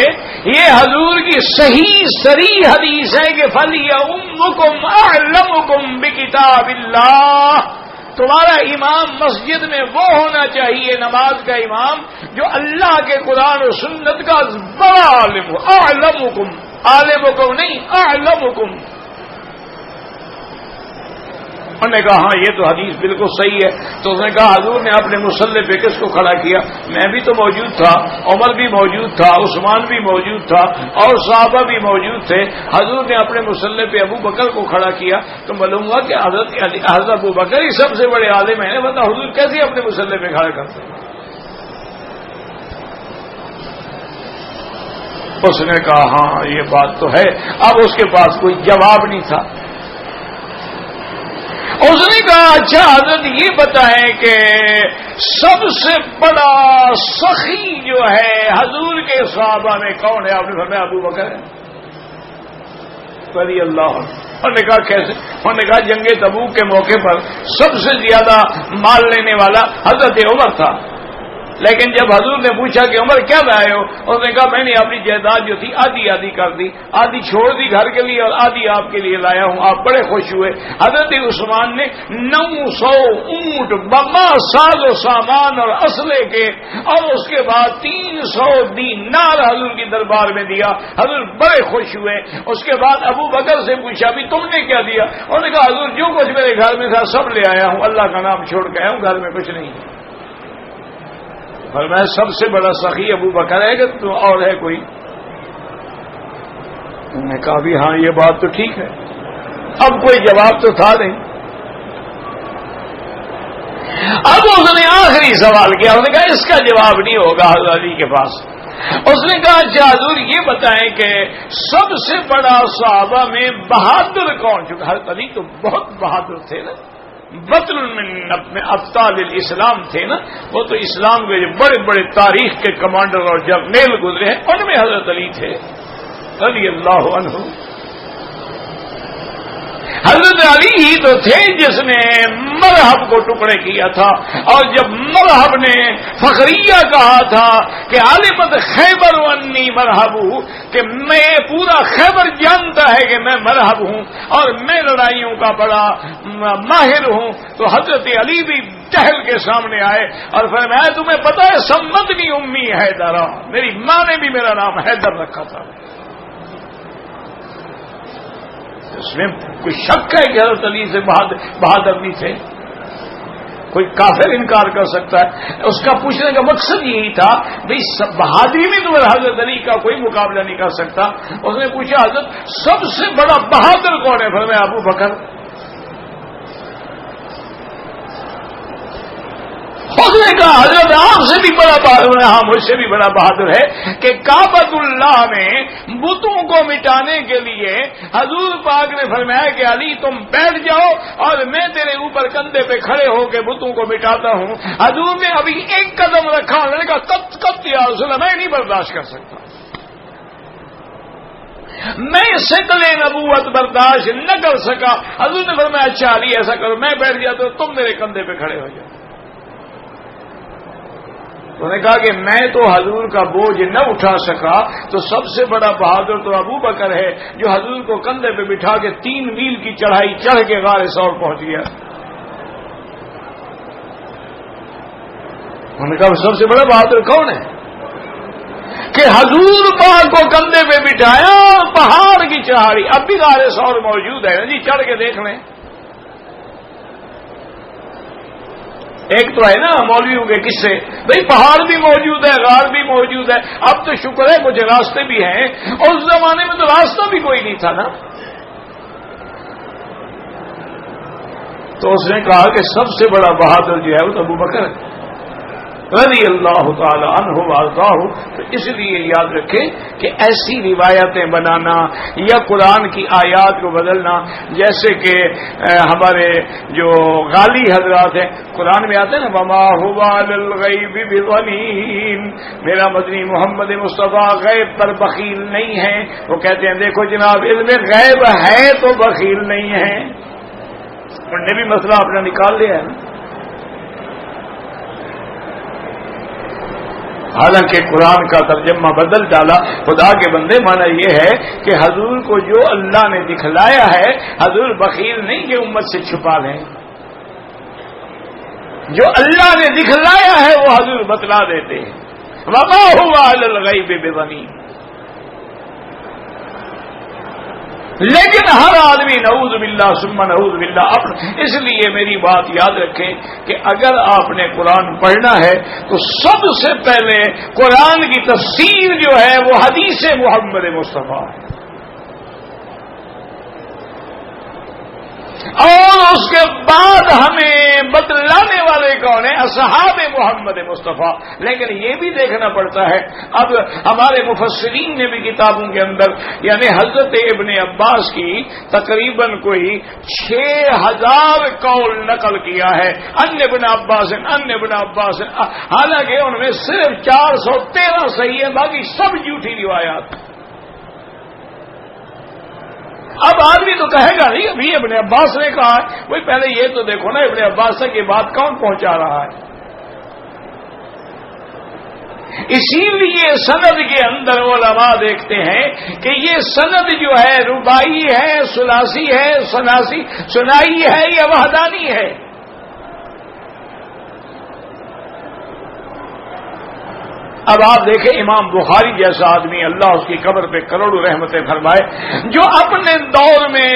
A: یہ حضور کی صحیح صریح حدیث ہے کہ فَلْيَؤُمُّكُمْ أَعْلَمُكُمْ بِكِتَابِ اللَّهِ، تمہارا امام مسجد میں وہ ہونا چاہیے، نماز کا امام، جو اللہ کے قرآن و سنت کا بڑا عالم ہو. اعلمکم، عالمکم نہیں، اعلمکم. انہوں نے کہا ہاں یہ تو حدیث بالکل صحیح ہے. تو اس نے کہا حضور نے اپنے مصلی پہ کس کو کھڑا کیا؟ میں بھی تو موجود تھا، عمر بھی موجود تھا، عثمان بھی موجود تھا، اور صحابہ بھی موجود تھے. حضور نے اپنے مصلی پہ ابو بکر کو کھڑا کیا. تو معلوم ہوا کہ حضرت ابو بکر ہی سب سے بڑے عالم ہیں. بتا حضور کیسے اپنے مصلی پہ کھڑا کرتے؟ اس نے کہا ہاں یہ بات تو ہے. اب اس کے پاس کوئی جواب نہیں تھا. اس نے کہا اچھا حضرت یہ بتائیں کہ سب سے بڑا سخی جو ہے حضور کے صحابہ میں کون ہے؟ آپ نے فرمایا ابو بکر ہے رضی اللہ عنہ. انہوں نے کہا کیسے؟ انہوں نے کہا جنگ تبوک کے موقع پر سب سے زیادہ مال لینے والا حضرت عمر تھا. لیکن جب حضور نے پوچھا کہ عمر کیا لائے ہو؟ اس نے کہا میں نے اپنی جائیداد جو تھی آدھی آدھی کر دی، آدھی چھوڑ دی گھر کے لیے اور آدھی آپ کے لیے لایا ہوں. آپ بڑے خوش ہوئے. حضرت عثمان نے 900 اونٹ بما ساز و سامان اور اسلحے کے، اور اس کے بعد 300 دینار حضور کی دربار میں دیا. حضور بڑے خوش ہوئے. اس کے بعد ابو بکر سے پوچھا بھی تم نے کیا دیا؟ انہوں نے کہا حضور جو کچھ میرے گھر میں تھا سب لے آیا ہوں، اللہ کا نام چھوڑ کے آیا ہوں، گھر میں کچھ نہیں. فرمایا سب سے بڑا سخی ابو بکر ہے کہ تو اور ہے کوئی؟ انہوں نے کہا بھی ہاں یہ بات تو ٹھیک ہے. اب کوئی جواب تو تھا نہیں. اب اس نے آخری سوال کیا. انہوں نے کہا اس کا جواب نہیں ہوگا حضرت علی کے پاس. اس نے کہا اچھا حضور یہ بتائیں کہ سب سے بڑا صحابہ میں بہادر کون؟ چونکہ حضرت علی تو بہت بہادر تھے نا، بطل میں ابطال الاسلام تھے نا، وہ تو اسلام کے بڑے بڑے تاریخ کے کمانڈر اور جرنیل گزرے ہیں، ان میں حضرت علی تھے رضی اللہ عنہ. حضرت علی ہی تو تھے جس نے مرحب کو ٹکڑے کیا تھا، اور جب مرحب نے فخریہ کہا تھا کہ عالمت خیبر انی مرحب، کہ میں پورا خیبر جانتا ہے کہ میں مرحب ہوں اور میں لڑائیوں کا بڑا ماہر ہوں، تو حضرت علی بھی چہل کے سامنے آئے اور فرمایا تمہیں پتا ہے سمتنی امی حیدرہ، میری ماں نے بھی میرا نام حیدر رکھا تھا۔ اس میں کوئی شک ہے کہ حضرت علی سے بہادر نہیں تھے؟ کوئی کافر انکار کر سکتا ہے؟ اس کا پوچھنے کا مقصد یہی تھا بھئی بہادری میں تو حضرت علی کا کوئی مقابلہ نہیں کر سکتا۔ اس نے پوچھا حضرت سب سے بڑا بہادر کون ہے؟ فرمایا ابو بکر۔ اس نے کہا حضرت آپ سے بھی بڑا بہادر ہے، ہاں مجھ سے بھی بڑا بہادر ہے کہ کعبۃ اللہ میں بتوں کو مٹانے کے لیے حضور پاک نے فرمایا کہ علی تم بیٹھ جاؤ اور میں تیرے اوپر کندھے پہ کھڑے ہو کے بتوں کو مٹاتا ہوں۔ حضور نے ابھی ایک قدم رکھا، انہوں نے کہا کب یا رسول اللہ میں نہیں برداشت کر سکتا، میں شکل نبوت برداشت نہ کر سکا۔ حضور نے فرمایا اچھا علی ایسا کرو میں بیٹھ جاتا ہوں، تم میرے کندھے پہ کھڑے ہو جاؤ۔ انہوں نے کہا کہ میں تو حضور کا بوجھ نہ اٹھا سکا، تو سب سے بڑا بہادر تو ابو بکر ہے جو حضور کو کندھے پہ بٹھا کے 3 میل کی چڑھائی چڑھ کے غار ثور پہنچ گیا۔ انہوں نے کہا سب سے بڑا بہادر کون ہے کہ حضور پاک کو کندھے پہ بٹھایا اور پہاڑ کی چڑھائی، اب بھی غار ثور موجود ہے جی، چڑھ کے دیکھ لیں۔ ایک تو ہے نا مولویوں کے قصے، بھئی پہاڑ بھی موجود ہے، غار بھی موجود ہے، اب تو شکر ہے کچھ راستے بھی ہیں، اور اس زمانے میں تو راستہ بھی کوئی نہیں تھا نا۔ تو اس نے کہا کہ سب سے بڑا بہادر جو ہے وہ تو ابو بکر ہے رضی اللہ تعالی عنہ وارضاہ۔ تو اس لیے یاد رکھیں کہ ایسی روایتیں بنانا یا قرآن کی آیات کو بدلنا، جیسے کہ ہمارے جو غالی حضرات ہیں قرآن میں آتے ہیں نا وما هو علی الغیب بضنین، میرا مدنی محمد مصطفیٰ غیب پر بخیل نہیں ہے۔ وہ کہتے ہیں دیکھو جناب علم غیب ہے تو بخیل نہیں ہے، انہوں نے بھی مسئلہ اپنا نکال لیا ہے نا۔ حالانکہ قرآن کا ترجمہ بدل ڈالا۔ خدا کے بندے مانا یہ ہے کہ حضور کو جو اللہ نے دکھلایا ہے، حضور بخیل نہیں کہ امت سے چھپا لیں، جو اللہ نے دکھلایا ہے وہ حضور بتلا دیتے ہیں۔ وما هو علی الغیب بضنین، لیکن ہر آدمی نعوذ باللہ ثم نعوذ باللہ اس لیے میری بات یاد رکھیں کہ اگر آپ نے قرآن پڑھنا ہے تو سب سے پہلے قرآن کی تفسیر جو ہے وہ حدیث محمد مصطفیٰ ہے، اور اس کے بعد ہمیں بتلانے والے کون ہیں؟ اصحاب محمد مصطفیٰ۔ لیکن یہ بھی دیکھنا پڑتا ہے، اب ہمارے مفسرین نے بھی کتابوں کے اندر یعنی حضرت ابن عباس کی تقریباً کوئی 6000 قول نقل کیا ہے، ان ابن عباس، حالانکہ ان میں صرف 413 صحیح ہے، باقی سب جھوٹی روایات۔ اب آدمی تو کہے گا نہیں ابھی ابن عباس نے کہا ہے، وہی پہلے یہ تو دیکھو نا ابن عباس تک یہ بات کون پہنچا رہا ہے۔ اسی لیے سند کے اندر علماء دیکھتے ہیں کہ یہ سند جو ہے رباعی ہے، ثلاثی ہے، ثنائی ہے یا وحدانی ہے۔ اب آپ دیکھیں امام بخاری جیسا آدمی، اللہ اس کی قبر پہ کروڑوں رحمتیں فرمائے، جو اپنے دور میں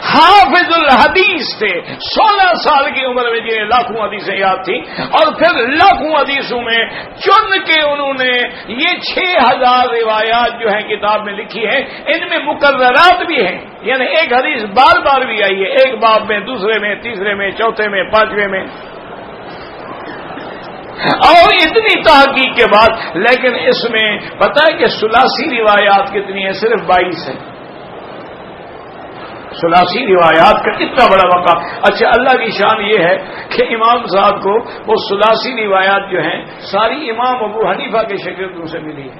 A: حافظ الحدیث تھے، 16 سال کی عمر میں جنہیں لاکھوں حدیثیں یاد تھیں، اور پھر لاکھوں حدیثوں میں چن کے انہوں نے یہ 6000 روایات جو ہیں کتاب میں لکھی ہیں، ان میں مقررات بھی ہیں، یعنی ایک حدیث بار بار بھی آئی ہے، ایک باب میں، دوسرے میں، تیسرے میں، چوتھے میں، پانچویں میں، اور اتنی تحقیق کے بعد۔ لیکن اس میں پتہ ہے کہ ثلاثی روایات کتنی ہیں؟ صرف 22 ہیں۔ ثلاثی روایات کا اتنا بڑا وقع۔ اچھا اللہ کی شان یہ ہے کہ امام صاحب کو وہ ثلاثی روایات جو ہیں ساری امام ابو حنیفہ کے شاگردوں سے ملی ہے،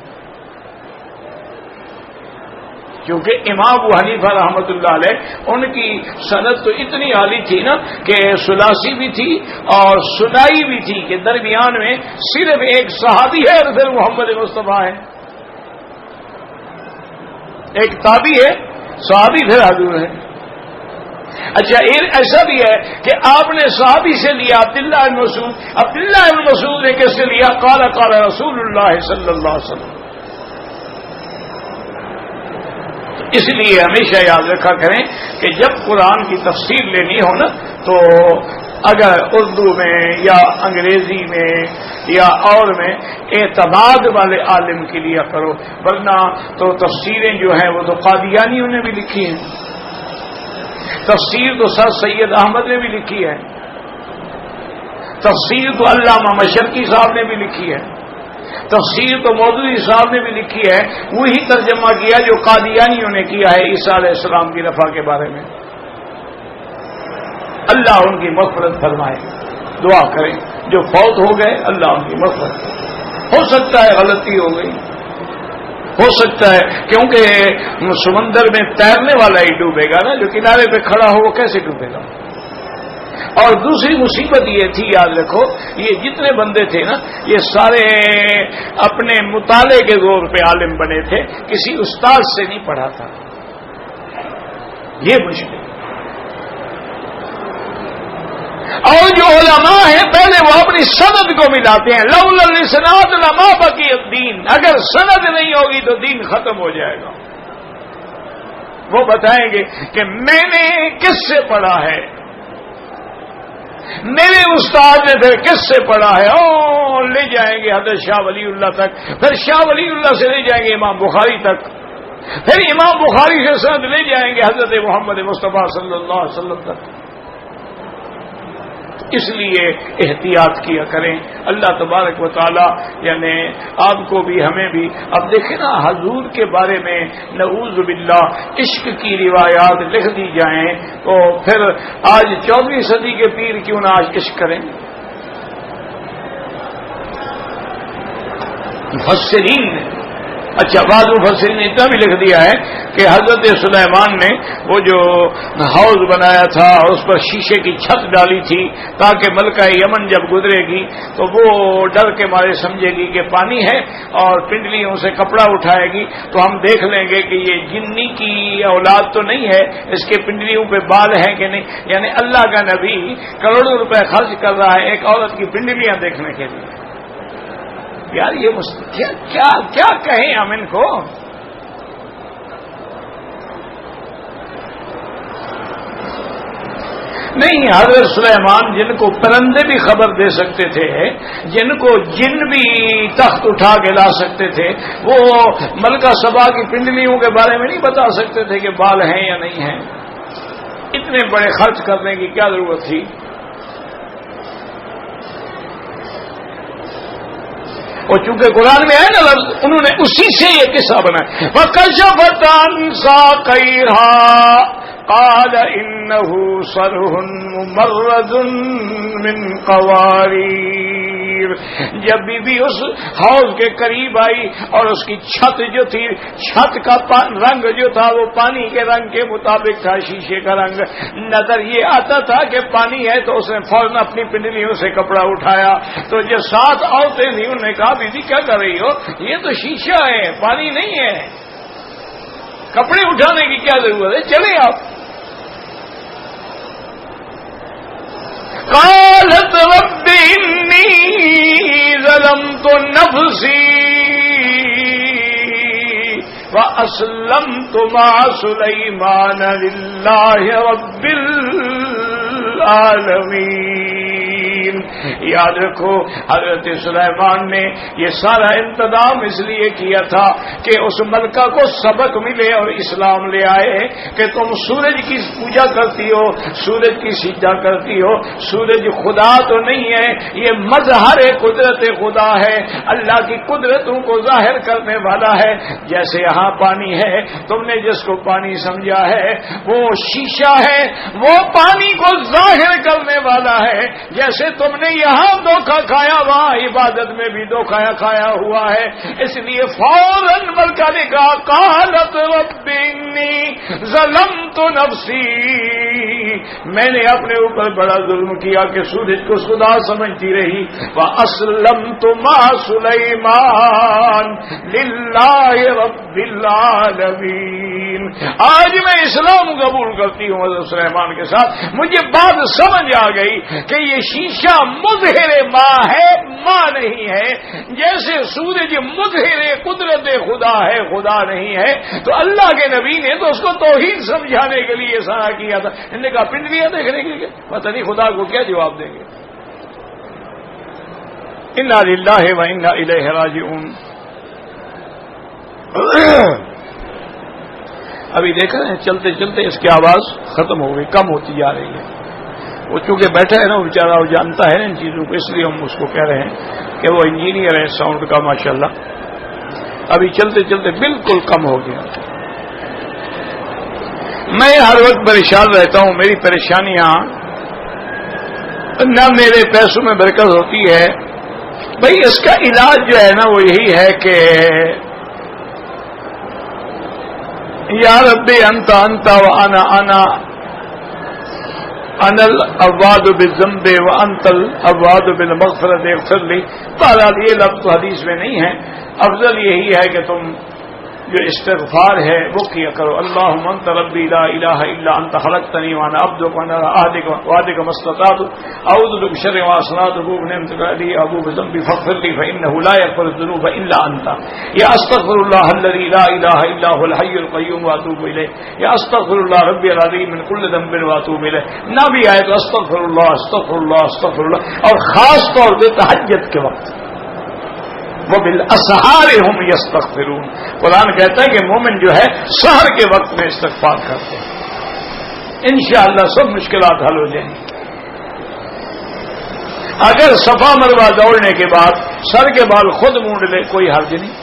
A: کیونکہ امام ابو حنیفہ رحمۃ اللہ علیہ ان کی سند تو اتنی عالی تھی نا کہ ثلاثی بھی تھی اور سنائی بھی تھی کہ درمیان میں صرف ایک صحابی ہے اور پھر محمد مصطفیٰ ہے، ایک تابعی ہے، صحابی پھر حضور ہے۔ اچھا ایسا بھی ہے کہ آپ نے صحابی سے لیا عبداللہ بن مسعود، عبداللہ بن مسعود نے کس سے لیا؟ قال قال رسول اللہ صلی اللہ علیہ وسلم۔ اس لیے ہمیشہ یاد رکھا کریں کہ جب قرآن کی تفسیر لینی ہو نا تو اگر اردو میں یا انگریزی میں یا اور میں اعتماد والے عالم کے لیے کرو، ورنہ تو تفسیریں جو ہیں وہ تو قادیانیوں نے بھی لکھی ہیں، تفسیر تو سر سید احمد نے بھی لکھی ہے، تفسیر تو علامہ مشرقی صاحب نے بھی لکھی ہے، تفسیر تو مودودی صاحب نے بھی لکھی ہے، وہی ترجمہ کیا جو قادیانیوں نے کیا ہے عیسیٰ علیہ السلام کی رفع کے بارے میں۔ اللہ ان کی مغفرت فرمائے، دعا کریں جو فوت ہو گئے اللہ ان کی مغفرت۔ ہو سکتا ہے غلطی ہو گئی، ہو سکتا ہے، کیونکہ سمندر میں تیرنے والا ہی ڈوبے گا نا، جو کنارے پہ کھڑا ہو وہ کیسے ڈوبے گا؟ اور دوسری مصیبت یہ تھی، یاد رکھو، یہ جتنے بندے تھے نا یہ سارے اپنے مطالعے کے زور پہ عالم بنے تھے، کسی استاد سے نہیں پڑھا تھا، یہ مشکل۔ اور جو علماء ہیں پہلے وہ اپنی سند کو ملاتے ہیں، لولا الاسناد لما بقی الدین، اگر سند نہیں ہوگی تو دین ختم ہو جائے گا۔ وہ بتائیں گے کہ میں نے کس سے پڑھا ہے، میرے استاد نے پھر کس سے پڑھا ہے، لے جائیں گے حضرت شاہ ولی اللہ تک، پھر شاہ ولی اللہ سے لے جائیں گے امام بخاری تک، پھر امام بخاری سے سند لے جائیں گے حضرت محمد مصطفیٰ صلی اللہ علیہ وسلم تک۔ اس لیے احتیاط کیا کریں، اللہ تبارک و تعالی یعنی آپ کو بھی ہمیں بھی۔ اب دیکھیں نا حضور کے بارے میں نعوذ باللہ عشق کی روایات لکھ دی جائیں تو پھر آج 14ویں صدی کے پیر کیوں نہ آج عشق کریں؟ مفسرین نے اچھا بعض مفسرین نے اتنا بھی لکھ دیا ہے کہ حضرت سلیمان نے وہ جو حوض بنایا تھا اور اس پر شیشے کی چھت ڈالی تھی تاکہ ملکہ یمن جب گزرے گی تو وہ ڈر کے مارے سمجھے گی کہ پانی ہے اور پنڈلیوں سے کپڑا اٹھائے گی تو ہم دیکھ لیں گے کہ یہ جنی کی اولاد تو نہیں ہے، اس کے پنڈلیوں پہ بال ہیں کہ نہیں۔ یعنی اللہ کا نبی کروڑوں روپے خرچ کر رہا ہے ایک عورت کی پنڈلیاں دیکھنے کے لیے۔ یار یہ کیا کہیں ہم ان کو؟ نہیں، حضرت سلیمان جن کو پرندے بھی خبر دے سکتے تھے، جن کو جن بھی تخت اٹھا کے لا سکتے تھے، وہ ملکہ سبا کی پنڈلیوں کے بارے میں نہیں بتا سکتے تھے کہ بال ہیں یا نہیں ہیں۔ اتنے بڑے خرچ کرنے کی کیا ضرورت تھی؟ اور چونکہ قرآن میں ہے نا انہوں نے اسی سے یہ قصہ بنایا۔ فَكَشَفَتْ عَنْ سَاقَيْهَا قَالَ إِنَّهُ صَرْحٌ مُمَرَّدٌ مِّن قَوَارِيرَ۔ جب بی اس حوض کے قریب آئی اور اس کی چھت جو تھی، چھت کا رنگ جو تھا وہ پانی کے رنگ کے مطابق تھا، شیشے کا رنگ نظر یہ آتا تھا کہ پانی ہے، تو اس نے فوراً اپنی پنڈلیوں سے کپڑا اٹھایا۔ تو جو ساتھ عورتیں تھیں انہوں نے کہا بیوی کیا کر رہی ہو، یہ تو شیشہ ہے پانی نہیں ہے، کپڑے اٹھانے کی کیا ضرورت ہے، چلیں آپ۔ قالت رب انی ظلمت نفسی واسلمت مع سلیمان للہ رب العالمین۔ یاد رکھو حضرت سلیمان نے یہ سارا انتظام اس لیے کیا تھا کہ اس ملکہ کو سبق ملے اور اسلام لے آئے کہ تم سورج کی پوجا کرتی ہو، سورج کی سجدہ کرتی ہو، سورج خدا تو نہیں ہے، یہ مظہر قدرت خدا ہے، اللہ کی قدرتوں کو ظاہر کرنے والا ہے۔ جیسے یہاں پانی ہے، تم نے جس کو پانی سمجھا ہے وہ شیشہ ہے، وہ پانی کو ظاہر کرنے والا ہے. جیسے تم نے یہاں دھوکہ کھایا وہاں عبادت میں بھی دھوکہ کھایا ہوا ہے. اس لیے فوراً ملکہ نے کہا قالت رب انی ظلمت نفسی, میں نے اپنے اوپر بڑا ظلم کیا کہ سورج کو خدا سمجھتی رہی. واسلمت مع سلیمان للہ رب العالمین. آج میں اسلام قبول کرتی ہوں حضرت سلیمان کے ساتھ. مجھے بات سمجھ آ گئی کہ یہ شیشہ مظہر ماں ہے, ماں نہیں ہے. جیسے سورج مظہر قدرت خدا ہے, خدا نہیں ہے. تو اللہ کے نبی نے تو اس کو توحید سمجھانے کے لیے سارا کیا تھا. انہوں نے کہا پنڈلیاں دیکھنے کے لیے, پتہ نہیں خدا کو کیا جواب دیں گے. انا للہ و انا الیہ راجعون. ابھی دیکھ رہے ہیں چلتے چلتے اس کی آواز ختم ہو گئی, کم ہوتی جا رہی ہے. وہ چونکہ بیٹھا ہے نا وہ بیچارہ, وہ جانتا ہے ان چیزوں کو, اس لیے ہم اس کو کہہ رہے ہیں کہ وہ انجینئر ہے ساؤنڈ کا ماشاءاللہ. ابھی چلتے چلتے بالکل کم ہو گیا. میں ہر وقت پریشان رہتا ہوں. میری پریشانیاں نہ میرے پیسوں میں برکت ہوتی ہے. بھئی اس کا علاج جو ہے نا وہ یہی ہے کہ یا رب انت انت وانا انا العواد بالذنب وانت العواد بالمغفرۃ اغفر لی. بہرحال یہ لفظ تو حدیث میں نہیں ہے. افضل یہی ہے کہ تم جو استغفار ہے وہ کیا کرو. اللہم انت ربی لا الہ الا انت خلقتنی وانا عبدک وانا عہدک وعدک ما استطعت اعوذ بک من شر ما صنعت ابوء بنعمتک علی ابوء بذنبی فاغفر لی فانہ لا یغفر الذنوب الا انت. یا استغفر اللہ الذی لا الہ الا هو الحی القیوم واتوب الیہ. یا استغفر اللہ ربی العظیم من کل ذنب واتوب الیہ. نہ بھی آئے تو استغفر اللہ استغفر اللہ استغفر اللہ. اور خاص طور پہ تہجد کے وقت وبالاسحار هم یستغفرون. قرآن کہتا ہے کہ مومن جو ہے سحر کے وقت میں استغفار کرتے ہیں. انشاءاللہ سب مشکلات حل ہو جائیں گی. اگر صفا مروا دوڑنے کے بعد سر کے بال خود مونڈ لے کوئی حرج نہیں.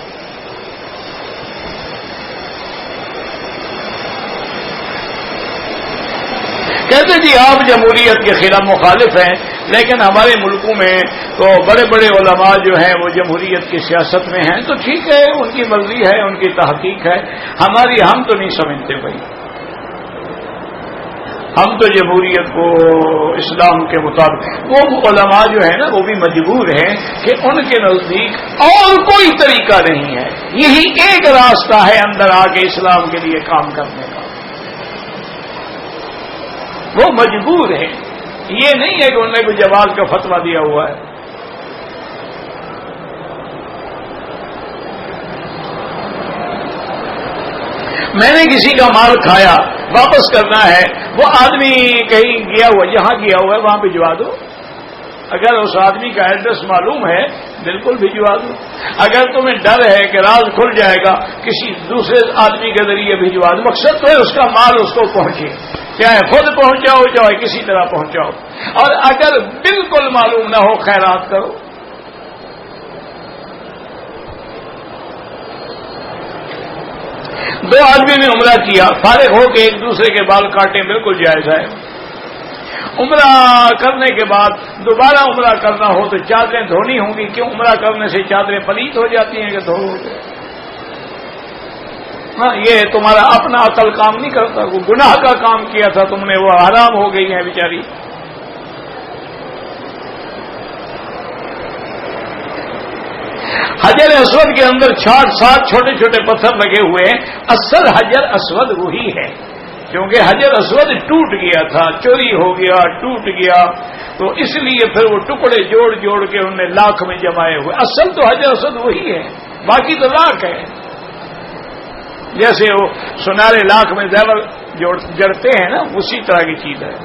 A: کہتے جی آپ جمہوریت کے خلاف مخالف ہیں, لیکن ہمارے ملکوں میں تو بڑے بڑے علماء جو ہیں وہ جمہوریت کی سیاست میں ہیں. تو ٹھیک ہے, ان کی مرضی ہے, ان کی تحقیق ہے. ہماری ہم تو نہیں سمجھتے بھائی. ہم تو جمہوریت کو اسلام کے مطابق, وہ علماء جو ہیں نا وہ بھی مجبور ہیں کہ ان کے نزدیک اور کوئی طریقہ نہیں ہے, یہی ایک راستہ ہے اندر آ کے اسلام کے لیے کام کرنے کا. وہ مجبور ہیں. یہ نہیں ہے کہ انہوں نے کوئی جواز کا فتویٰ دیا ہوا ہے. میں نے کسی کا مال کھایا, واپس کرنا ہے, وہ آدمی کہیں گیا ہوا, جہاں گیا ہوا ہے وہاں بھجوا دو. اگر اس آدمی کا ایڈریس معلوم ہے بالکل بھجوا دو. اگر تمہیں ڈر ہے کہ راز کھل جائے گا کسی دوسرے آدمی کے ذریعے بھجوا دو. مقصد تو ہے اس کا مال اس کو پہنچے, چاہے خود پہنچاؤ چاہے کسی طرح پہنچاؤ. اور اگر بالکل معلوم نہ ہو خیرات کرو. دو آدمی نے عمرہ کیا, فارغ ہو کے ایک دوسرے کے بال کاٹیں بالکل جائز ہے. عمرہ کرنے کے بعد دوبارہ عمرہ کرنا ہو تو چادریں دھونی ہوں گی. کیوں؟ عمرہ کرنے سے چادریں پلیت ہو جاتی ہیں کہ دھو. ہاں, یہ تمہارا اپنا عقل کام نہیں کرتا. وہ گناہ کا کام کیا تھا تم نے, وہ حرام ہو گئی ہیں بیچاری. حجر اسود کے اندر 7 چھوٹے چھوٹے پتھر لگے ہوئے ہیں. اصل حجر اسود وہی ہے, کیونکہ حجر اسود ٹوٹ گیا تھا, چوری ہو گیا, ٹوٹ گیا, تو اس لیے پھر وہ ٹکڑے جوڑ جوڑ کے انہوں نے لاکھ میں جمائے ہوئے. اصل تو حجر اسود وہی ہے, باقی تو لاکھ ہے. جیسے وہ سنارے لاکھ میں زیور جڑتے ہیں نا, اسی طرح کی چیز ہے.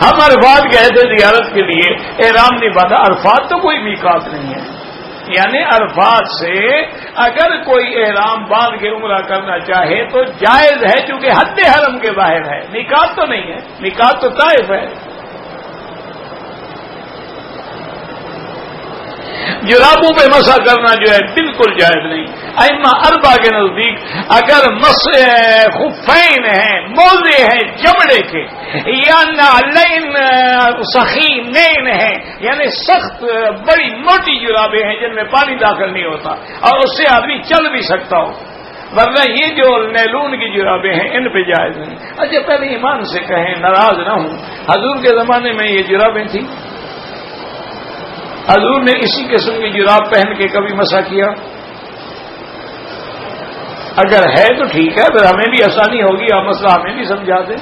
A: ہم عرفات گئے تھے زیارت کے لیے, احرام نہیں باندھا. عرفات تو کوئی میقات نہیں ہے, یعنی عرفات سے اگر کوئی احرام باندھ کے عمرہ کرنا چاہے تو جائز ہے, چونکہ حد حرم کے باہر ہے. میقات تو نہیں ہے, میقات تو طائف ہے. جرابوں پہ مسح کرنا جو ہے بالکل جائز نہیں. ائمہ اربعہ کے نزدیک اگر خفین ہیں، موزے ہیں چمڑے کے، یا نعلین سخینین ہیں، یعنی سخت بڑی موٹی جرابیں ہیں جن میں پانی داخل نہیں ہوتا اور اس سے آدمی چل بھی سکتا ہو، ورنہ یہ جو نیلون کی جرابیں ہیں ان پہ جائز نہیں۔ اچھا پہلے ایمان سے کہیں، ناراض نہ ہوں، حضور کے زمانے میں یہ جرابیں تھیں؟ حضور نے اسی قسم کی جراب پہن کے کبھی مسح کیا؟ اگر ہے تو ٹھیک ہے، پھر ہمیں بھی آسانی ہوگی، آپ مسئلہ ہمیں بھی سمجھا دیں،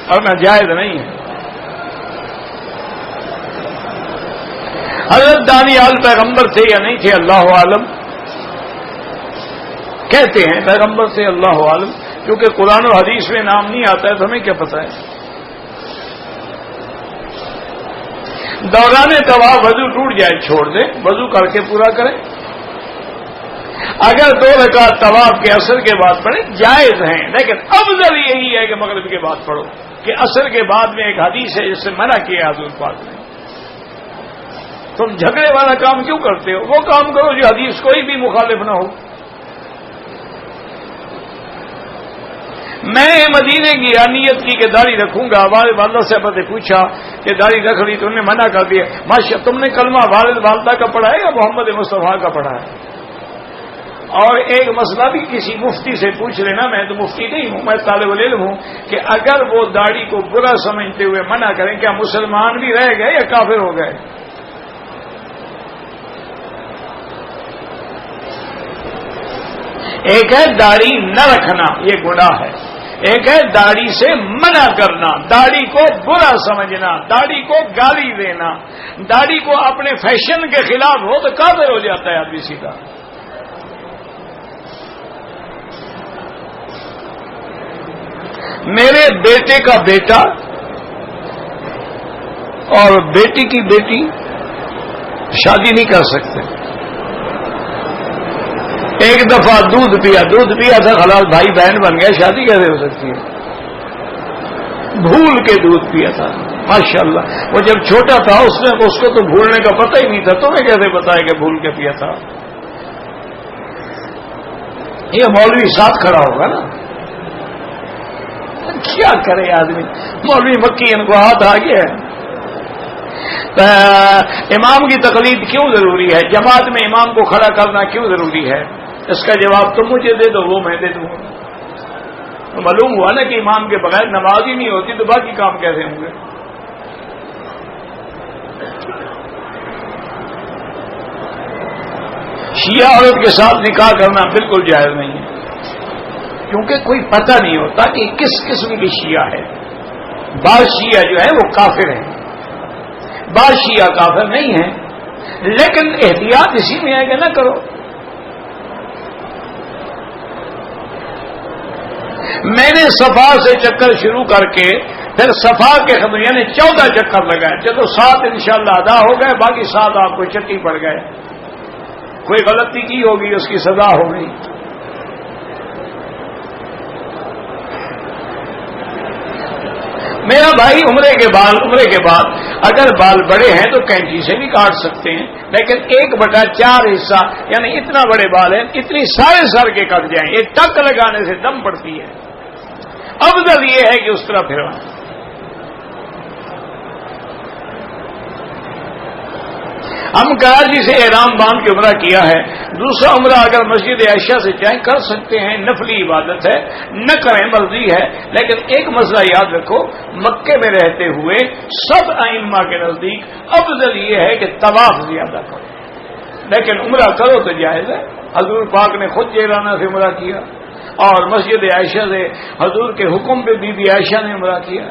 A: اور ناجائز نہیں ہے۔ حضرت دانیال پیغمبر تھے یا نہیں تھے اللہ عالم، کہتے ہیں پیغمبر سے، اللہ عالم، کیونکہ قرآن و حدیث میں نام نہیں آتا ہے تو ہمیں کیا پتہ ہے۔ دوران طواف وضو ٹوٹ جائے چھوڑ دیں، وضو کر کے پورا کریں۔ اگر 2 رکعت طواف کے عصر کے بعد پڑھیں جائز ہیں، لیکن افضل یہی ہے کہ مغرب کے بعد پڑھو، کہ عصر کے بعد میں ایک حدیث ہے جس سے منع کیا حضور پاک نے۔ تم جھگڑے والا کام کیوں کرتے ہو؟ وہ کام کرو جو حدیث کوئی بھی مخالف نہ ہو۔ میں مدینے کی نیت کی کہ داڑھی رکھوں گا، ہمارے والدہ صاحب نے پوچھا کہ داڑھی رکھ لی تو انہوں نے منع کر دیا۔ ماشاء تم نے کلمہ والد والدہ کا پڑھا ہے یا محمد مصطفیٰ کا پڑھا ہے؟ اور ایک مسئلہ بھی کسی مفتی سے پوچھ لینا، میں تو مفتی نہیں ہوں، میں طالب العلم ہوں، کہ اگر وہ داڑھی کو برا سمجھتے ہوئے منع کریں، کیا مسلمان بھی رہ گئے یا کافر ہو گئے؟ ایک ہے داڑھی نہ رکھنا، یہ گناہ ہے، ایک ہے داڑھی سے منع کرنا، داڑھی کو برا سمجھنا، داڑھی کو گالی دینا، داڑھی کو اپنے فیشن کے خلاف ہو تو کافر ہو جاتا ہے آدمی سیدھا۔ میرے بیٹے کا بیٹا اور بیٹی کی بیٹی شادی نہیں کر سکتے۔ ایک دفعہ دودھ پیا تھا، حلال بھائی بہن بن گئے، شادی کیسے ہو سکتی ہے؟ بھول کے دودھ پیا تھا، ماشاءاللہ۔ وہ جب چھوٹا تھا اس کو تو بھولنے کا پتہ ہی نہیں تھا، تمہیں کیسے پتا ہے کہ بھول کے پیا تھا؟ یہ مولوی ساتھ کھڑا ہوگا نا، کیا کرے آدمی؟ مولوی مکی ان کو ہاتھ آ گیا ہے۔ امام کی تقلید کیوں ضروری ہے؟ جماعت میں امام کو کھڑا کرنا کیوں ضروری ہے؟ اس کا جواب تم مجھے دے دو، وہ میں دے دوں گا۔ تو معلوم ہوا نا کہ امام کے بغیر نماز ہی نہیں ہوتی تو باقی کام کیسے ہوں گے؟ شیعہ عورت کے ساتھ نکاح کرنا بالکل جائز نہیں ہے، کیونکہ کوئی پتہ نہیں ہوتا کہ کس قسم کی شیعہ ہے۔ بعض شیعہ جو ہے وہ کافر ہیں، بعض شیعہ کافر نہیں ہیں، لیکن احتیاط اسی میں ہے کہ نہ کرو۔ میں نے صفا سے چکر شروع کر کے پھر صفا کے ختم یعنی 14 چکر لگائے، چلو 7 انشاءاللہ ادا ہو گئے، باقی 7 آپ کو چٹی پڑ گئے۔ کوئی غلطی کی ہوگی اس کی سزا ہو گئی۔ میرا بھائی عمرے کے بعد اگر بال بڑے ہیں تو کینچی سے بھی کاٹ سکتے ہیں، لیکن 1/4 حصہ یعنی اتنا بڑے بال ہیں، اتنی سارے سر کے کٹ جائیں، ایک ٹک لگانے سے دم پڑتی ہے۔ افضل یہ ہے کہ اس طرح پھرنا۔ ہم کراچی سے احرام باندھ کے عمرہ کیا ہے، دوسرا عمرہ اگر مسجد عائشہ سے چاہیں کر سکتے ہیں، نفلی عبادت ہے، نہ کریں مرضی ہے، لیکن ایک مسئلہ یاد رکھو، مکے میں رہتے ہوئے سب ائمہ کے نزدیک افضل یہ ہے کہ طواف زیادہ کرو، لیکن عمرہ کرو تو جائز ہے۔ حضور پاک نے خود جیرانہ سے عمرہ کیا اور مسجد عائشہ سے حضور کے حکم پہ بی بی عائشہ نے عمرہ کیا۔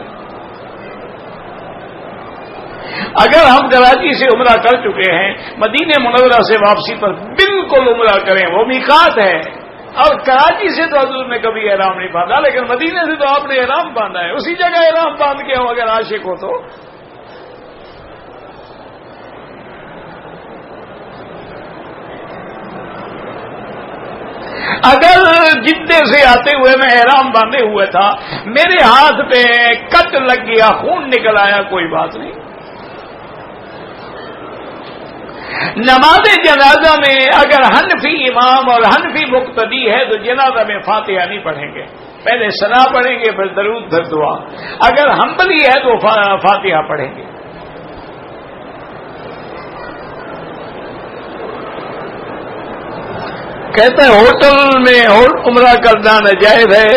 A: اگر ہم کراچی سے عمرہ کر چکے ہیں، مدینہ منورہ سے واپسی پر بالکل عمرہ کریں، وہ میقات ہے۔ اور کراچی سے تو حضور نے کبھی احرام نہیں باندھا، لیکن مدینہ سے تو آپ نے احرام باندھا ہے، اسی جگہ احرام باندھ کے ہو اگر عاشق ہو تو۔ اگر جدے سے آتے ہوئے میں احرام باندھے ہوئے تھا، میرے ہاتھ پہ کٹ لگ گیا، خون نکل آیا، کوئی بات نہیں۔ نماز جنازہ میں اگر حنفی امام اور حنفی مقتدی ہے تو جنازہ میں فاتحہ نہیں پڑھیں گے، پہلے ثنا پڑھیں گے پھر درود پھر دعا. اگر حنبلی ہے تو فاتحہ پڑھیں گے. کہتے ہیں ہوٹل میں عمرہ کرنا ناجائز ہے.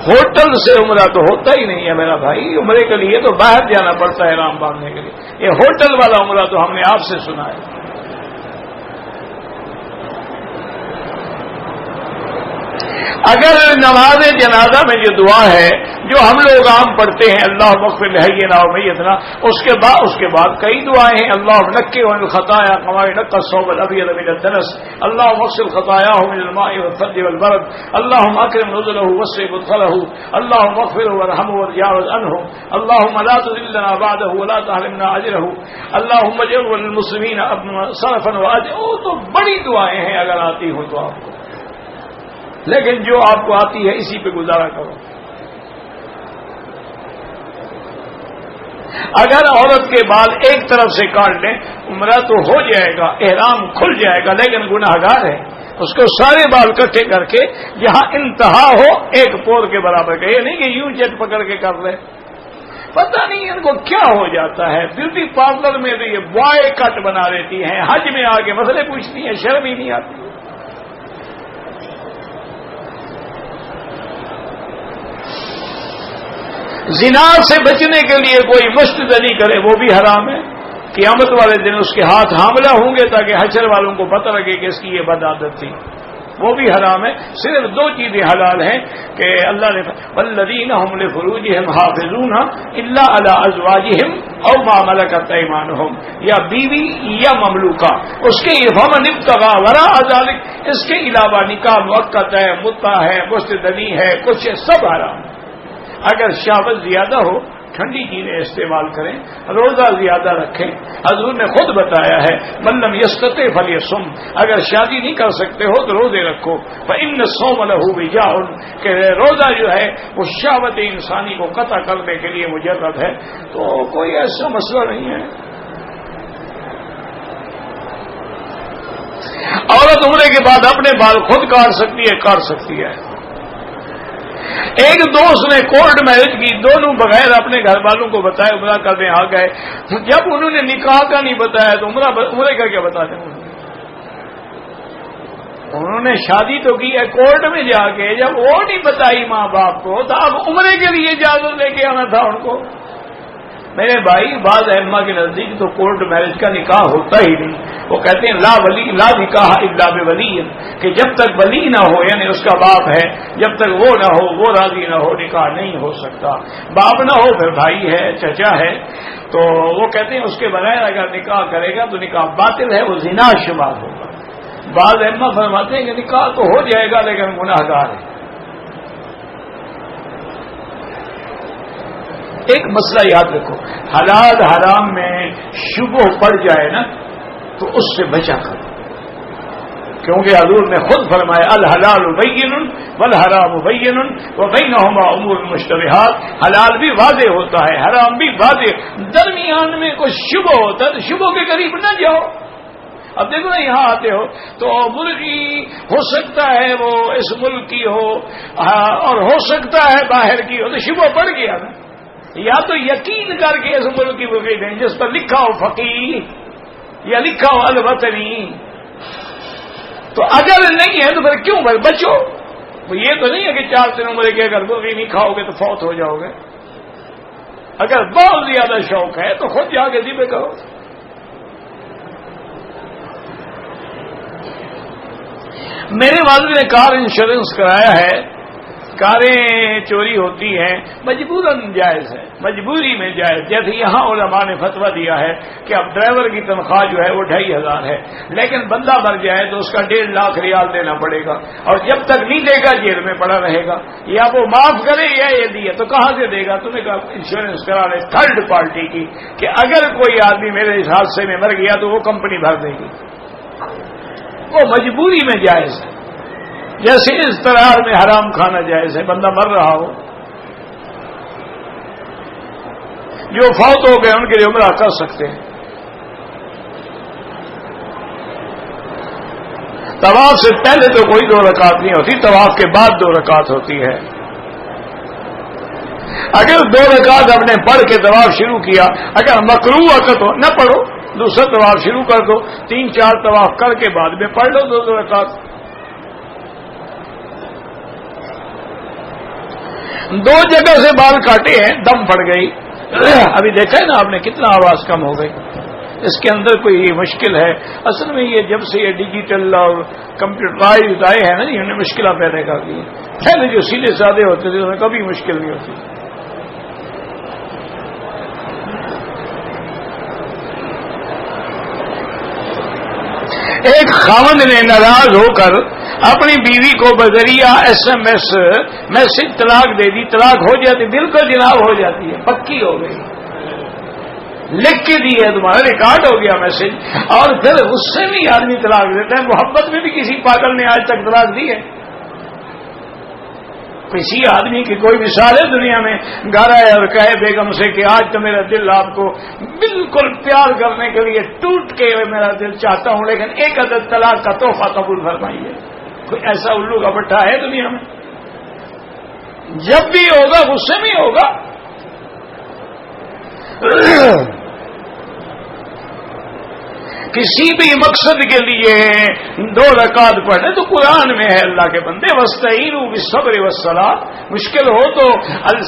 A: ہوٹل سے عمرہ تو ہوتا ہی نہیں ہے میرا بھائی. عمرے کے لیے تو باہر جانا پڑتا ہے احرام باندھنے کے لیے. یہ ہوٹل والا عمرہ تو ہم نے آپ سے سنا ہے. اگر نماز جنازہ میں جو دعا ہے جو ہم لوگ عام پڑھتے ہیں اللہ مغفر لحینا و میتنا، اس کے بعد کئی دعائیں ہیں. اللہ نقی عن الخطایا کما ينقى الثوب الابيض من الدنس، اللهم اغسل خطاياه من الماء والثلج والبرد، اللهم اكرم نزله ووسع مدخله، اللهم اغفره وارحمه وتجاوز عنه، اللهم لا تذلنا بعده ولا تحرمنا اجره، اللهم اجعله للمسلمین صرفا واجرا. تو بڑی دعائیں ہیں اگر آتی ہو تو آپ کو، لیکن جو آپ کو آتی ہے اسی پہ گزارا کرو. اگر عورت کے بال ایک طرف سے کاٹ لیں عمرہ تو ہو جائے گا، احرام کھل جائے گا، لیکن گناہگار ہے. اس کو سارے بال کٹھے کر کے جہاں انتہا ہو ایک پور کے برابر کا، یہ نہیں کہ یوں جٹ پکڑ کے کر لے. پتہ نہیں ان کو کیا ہو جاتا ہے. بیوٹی پارلر میں تو یہ بوائے کٹ بنا لیتی ہیں، حج میں آگے مسئلے پوچھتی ہیں، شرم ہی نہیں آتی. زنا سے بچنے کے لیے کوئی مشت زنی کرے وہ بھی حرام ہے. قیامت والے دن اس کے ہاتھ حاملہ ہوں گے تاکہ حشر والوں کو پتہ لگے کہ اس کی یہ بد عادت تھی، وہ بھی حرام ہے. صرف دو چیزیں حلال ہیں کہ اللہ نے والذین هم لفروجهم حافظون الا علی ازواجهم او ما ملکت ایمانهم، یا بیوی یا مملوکہ. اس کے فمن ابتغى وراء ذلك، اس کے علاوہ نکاح موقت ہے، متع ہے، مشت زنی ہے، کچھ سب حرام. اگر شہوت زیادہ ہو ٹھنڈی چیزیں استعمال کریں، روزہ زیادہ رکھیں. حضور نے خود بتایا ہے من لم یستطع فلیصم، اگر شادی نہیں کر سکتے ہو تو روزے رکھو. فإن الصوم له وجاء، کہ روزہ جو ہے وہ شہوت انسانی کو قطع کرنے کے لیے مجرد ہے. تو کوئی ایسا مسئلہ نہیں ہے. عورت عمرے کے بعد اپنے بال خود کاٹ سکتی ہے، کاٹ سکتی ہے. ایک دوست نے کورٹ میرج کی، دونوں بغیر اپنے گھر والوں کو بتائے عمرہ کرنے آ گئے. جب انہوں نے نکاح کا نہیں بتایا تو عمرے کا کیا بتا دیں. انہوں نے شادی تو کی ہے کورٹ میں جا کے، جب وہ نہیں بتائی ماں باپ کو تو اب عمرے کے لیے اجازت لے کے آنا تھا ان کو. میرے بھائی بعض ائمہ کے نزدیک تو کورٹ میرج کا نکاح ہوتا ہی نہیں. وہ کہتے ہیں لا ولی لا نکاح الا بولی، کہ جب تک ولی نہ ہو یعنی اس کا باپ ہے، جب تک وہ نہ ہو، وہ راضی نہ ہو، نکاح نہیں ہو سکتا. باپ نہ ہو پھر بھائی ہے، چچا ہے. تو وہ کہتے ہیں اس کے بغیر اگر نکاح کرے گا تو نکاح باطل ہے، وہ زنا شمار ہوگا. بعض ائمہ فرماتے ہیں کہ نکاح تو ہو جائے گا لیکن گناہگار ہے. ایک مسئلہ یاد رکھو، حلال حرام میں شبہ پڑ جائے نا تو اس سے بچا کرو، کیونکہ حضور نے خود فرمایا الحلال بین والحرام بین وبینہما امور مشتبہات. حلال بھی واضح ہوتا ہے، حرام بھی واضح، درمیان میں کوئی شبہ ہوتا ہے تو شبہ کے قریب نہ جاؤ. اب دیکھو نا یہاں آتے ہو تو مرغی ہو سکتا ہے وہ اس ملک کی ہو اور ہو سکتا ہے باہر کی ہو، تو شبہ پڑ گیا نا. یا تو یقین کر کے اس ملک کی مرغی دیں جس پر لکھا ہو فقیہ یا لکھا ہو الوطنی. تو اگر نہیں ہے تو پھر کیوں بچو. یہ تو نہیں ہے کہ 4 دن عمرے کے اگر مرغی نہیں کھاؤ گے تو فوت ہو جاؤ گے. اگر بہت زیادہ شوق ہے تو خود جا کے ذبح کرو. میرے والد نے کار انشورنس کرایا ہے. کاریں چوری ہوتی ہیں مجبوراً جائز ہے، مجبوری میں جائز. جیسے یہاں علماء نے فتویٰ دیا ہے کہ اب ڈرائیور کی تنخواہ جو ہے وہ 2500 ہے، لیکن بندہ مر جائے تو اس کا 1.5 لاکھ ریال دینا پڑے گا، اور جب تک نہیں دے گا جیل میں پڑا رہے گا. یا وہ معاف کرے یا یہ دیا تو کہاں سے دے گا. تمہیں کہا انشورنس کرا لے تھرڈ پارٹی کی کہ اگر کوئی آدمی میرے اس حادثے میں مر گیا تو وہ کمپنی بھر دے گی. وہ مجبوری میں جائز ہے، جیسے اضطرار میں حرام کھانا جائز ہے. بندہ مر رہا ہو، جو فوت ہو گئے ان کے لیے عمرہ کر سکتے ہیں. طواف سے پہلے تو کوئی 2 رکعت نہیں ہوتی، طواف کے بعد 2 رکعت ہوتی ہے۔ اگر 2 رکعت آپ نے پڑھ کے طواف شروع کیا، اگر مکروہ وقت ہو نہ پڑھو، دوسرا طواف شروع کر دو، 3-4 طواف کر کے بعد میں پڑھ لو 2 رکعت۔ 2 جگہ سے بال کاٹے ہیں، دم پڑ گئی، ابھی دیکھا ہے نا آپ نے کتنا آواز کم ہو گئی، اس کے اندر کوئی مشکل ہے۔ اصل میں یہ جب سے یہ ڈیجیٹل اور کمپیوٹرائزڈ آئے ہیں نا، انہوں نے مشکلات پیدا کر دی۔ پہلے جو سیدھے سادے ہوتے تھے انہیں کبھی مشکل نہیں ہوتی۔ ایک خاوند نے ناراض ہو کر اپنی بیوی کو بذریعہ SMS میسج طلاق دے دی، طلاق ہو جاتی، بالکل جناب ہو جاتی ہے، پکی ہو گئی، لکھ کے دی ہے، تمہارا ریکارڈ ہو گیا میسج، اور پھر اس سے بھی آدمی طلاق دیتا ہے۔ محبت میں بھی کسی پاگل نے آج تک طلاق دی ہے؟ کسی آدمی کی کوئی مثال ہے دنیا میں گھر آئے اور کہے بیگم سے کہ آج تو میرا دل آپ کو بالکل پیار کرنے کے لیے ٹوٹ کے میرا دل چاہتا ہوں، لیکن ایک عدد طلاق کا تحفہ قبول فرمائیے؟ کوئی ایسا الو کا بٹھا ہے دنیا میں؟ جب بھی ہوگا غصے میں ہوگا۔ کسی بھی مقصد کے لیے 2 رکعت پڑھے تو قرآن میں ہے اللہ کے بندے وَاسْتَعِینُوا بِالصَّبْرِ وَالصَّلَاةِ، مشکل ہو تو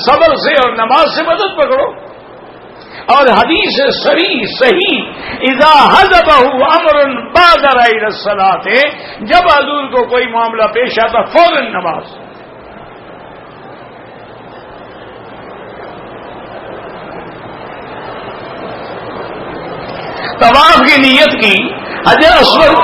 A: صبر سے اور نماز سے مدد پکڑو۔ اور حدیث صحیح اذا حضبه امر بادر الى الصلاة، جب حضور کو کوئی معاملہ پیش آتا فوراً نماز۔ طواف کی نیت کی، حجر اسود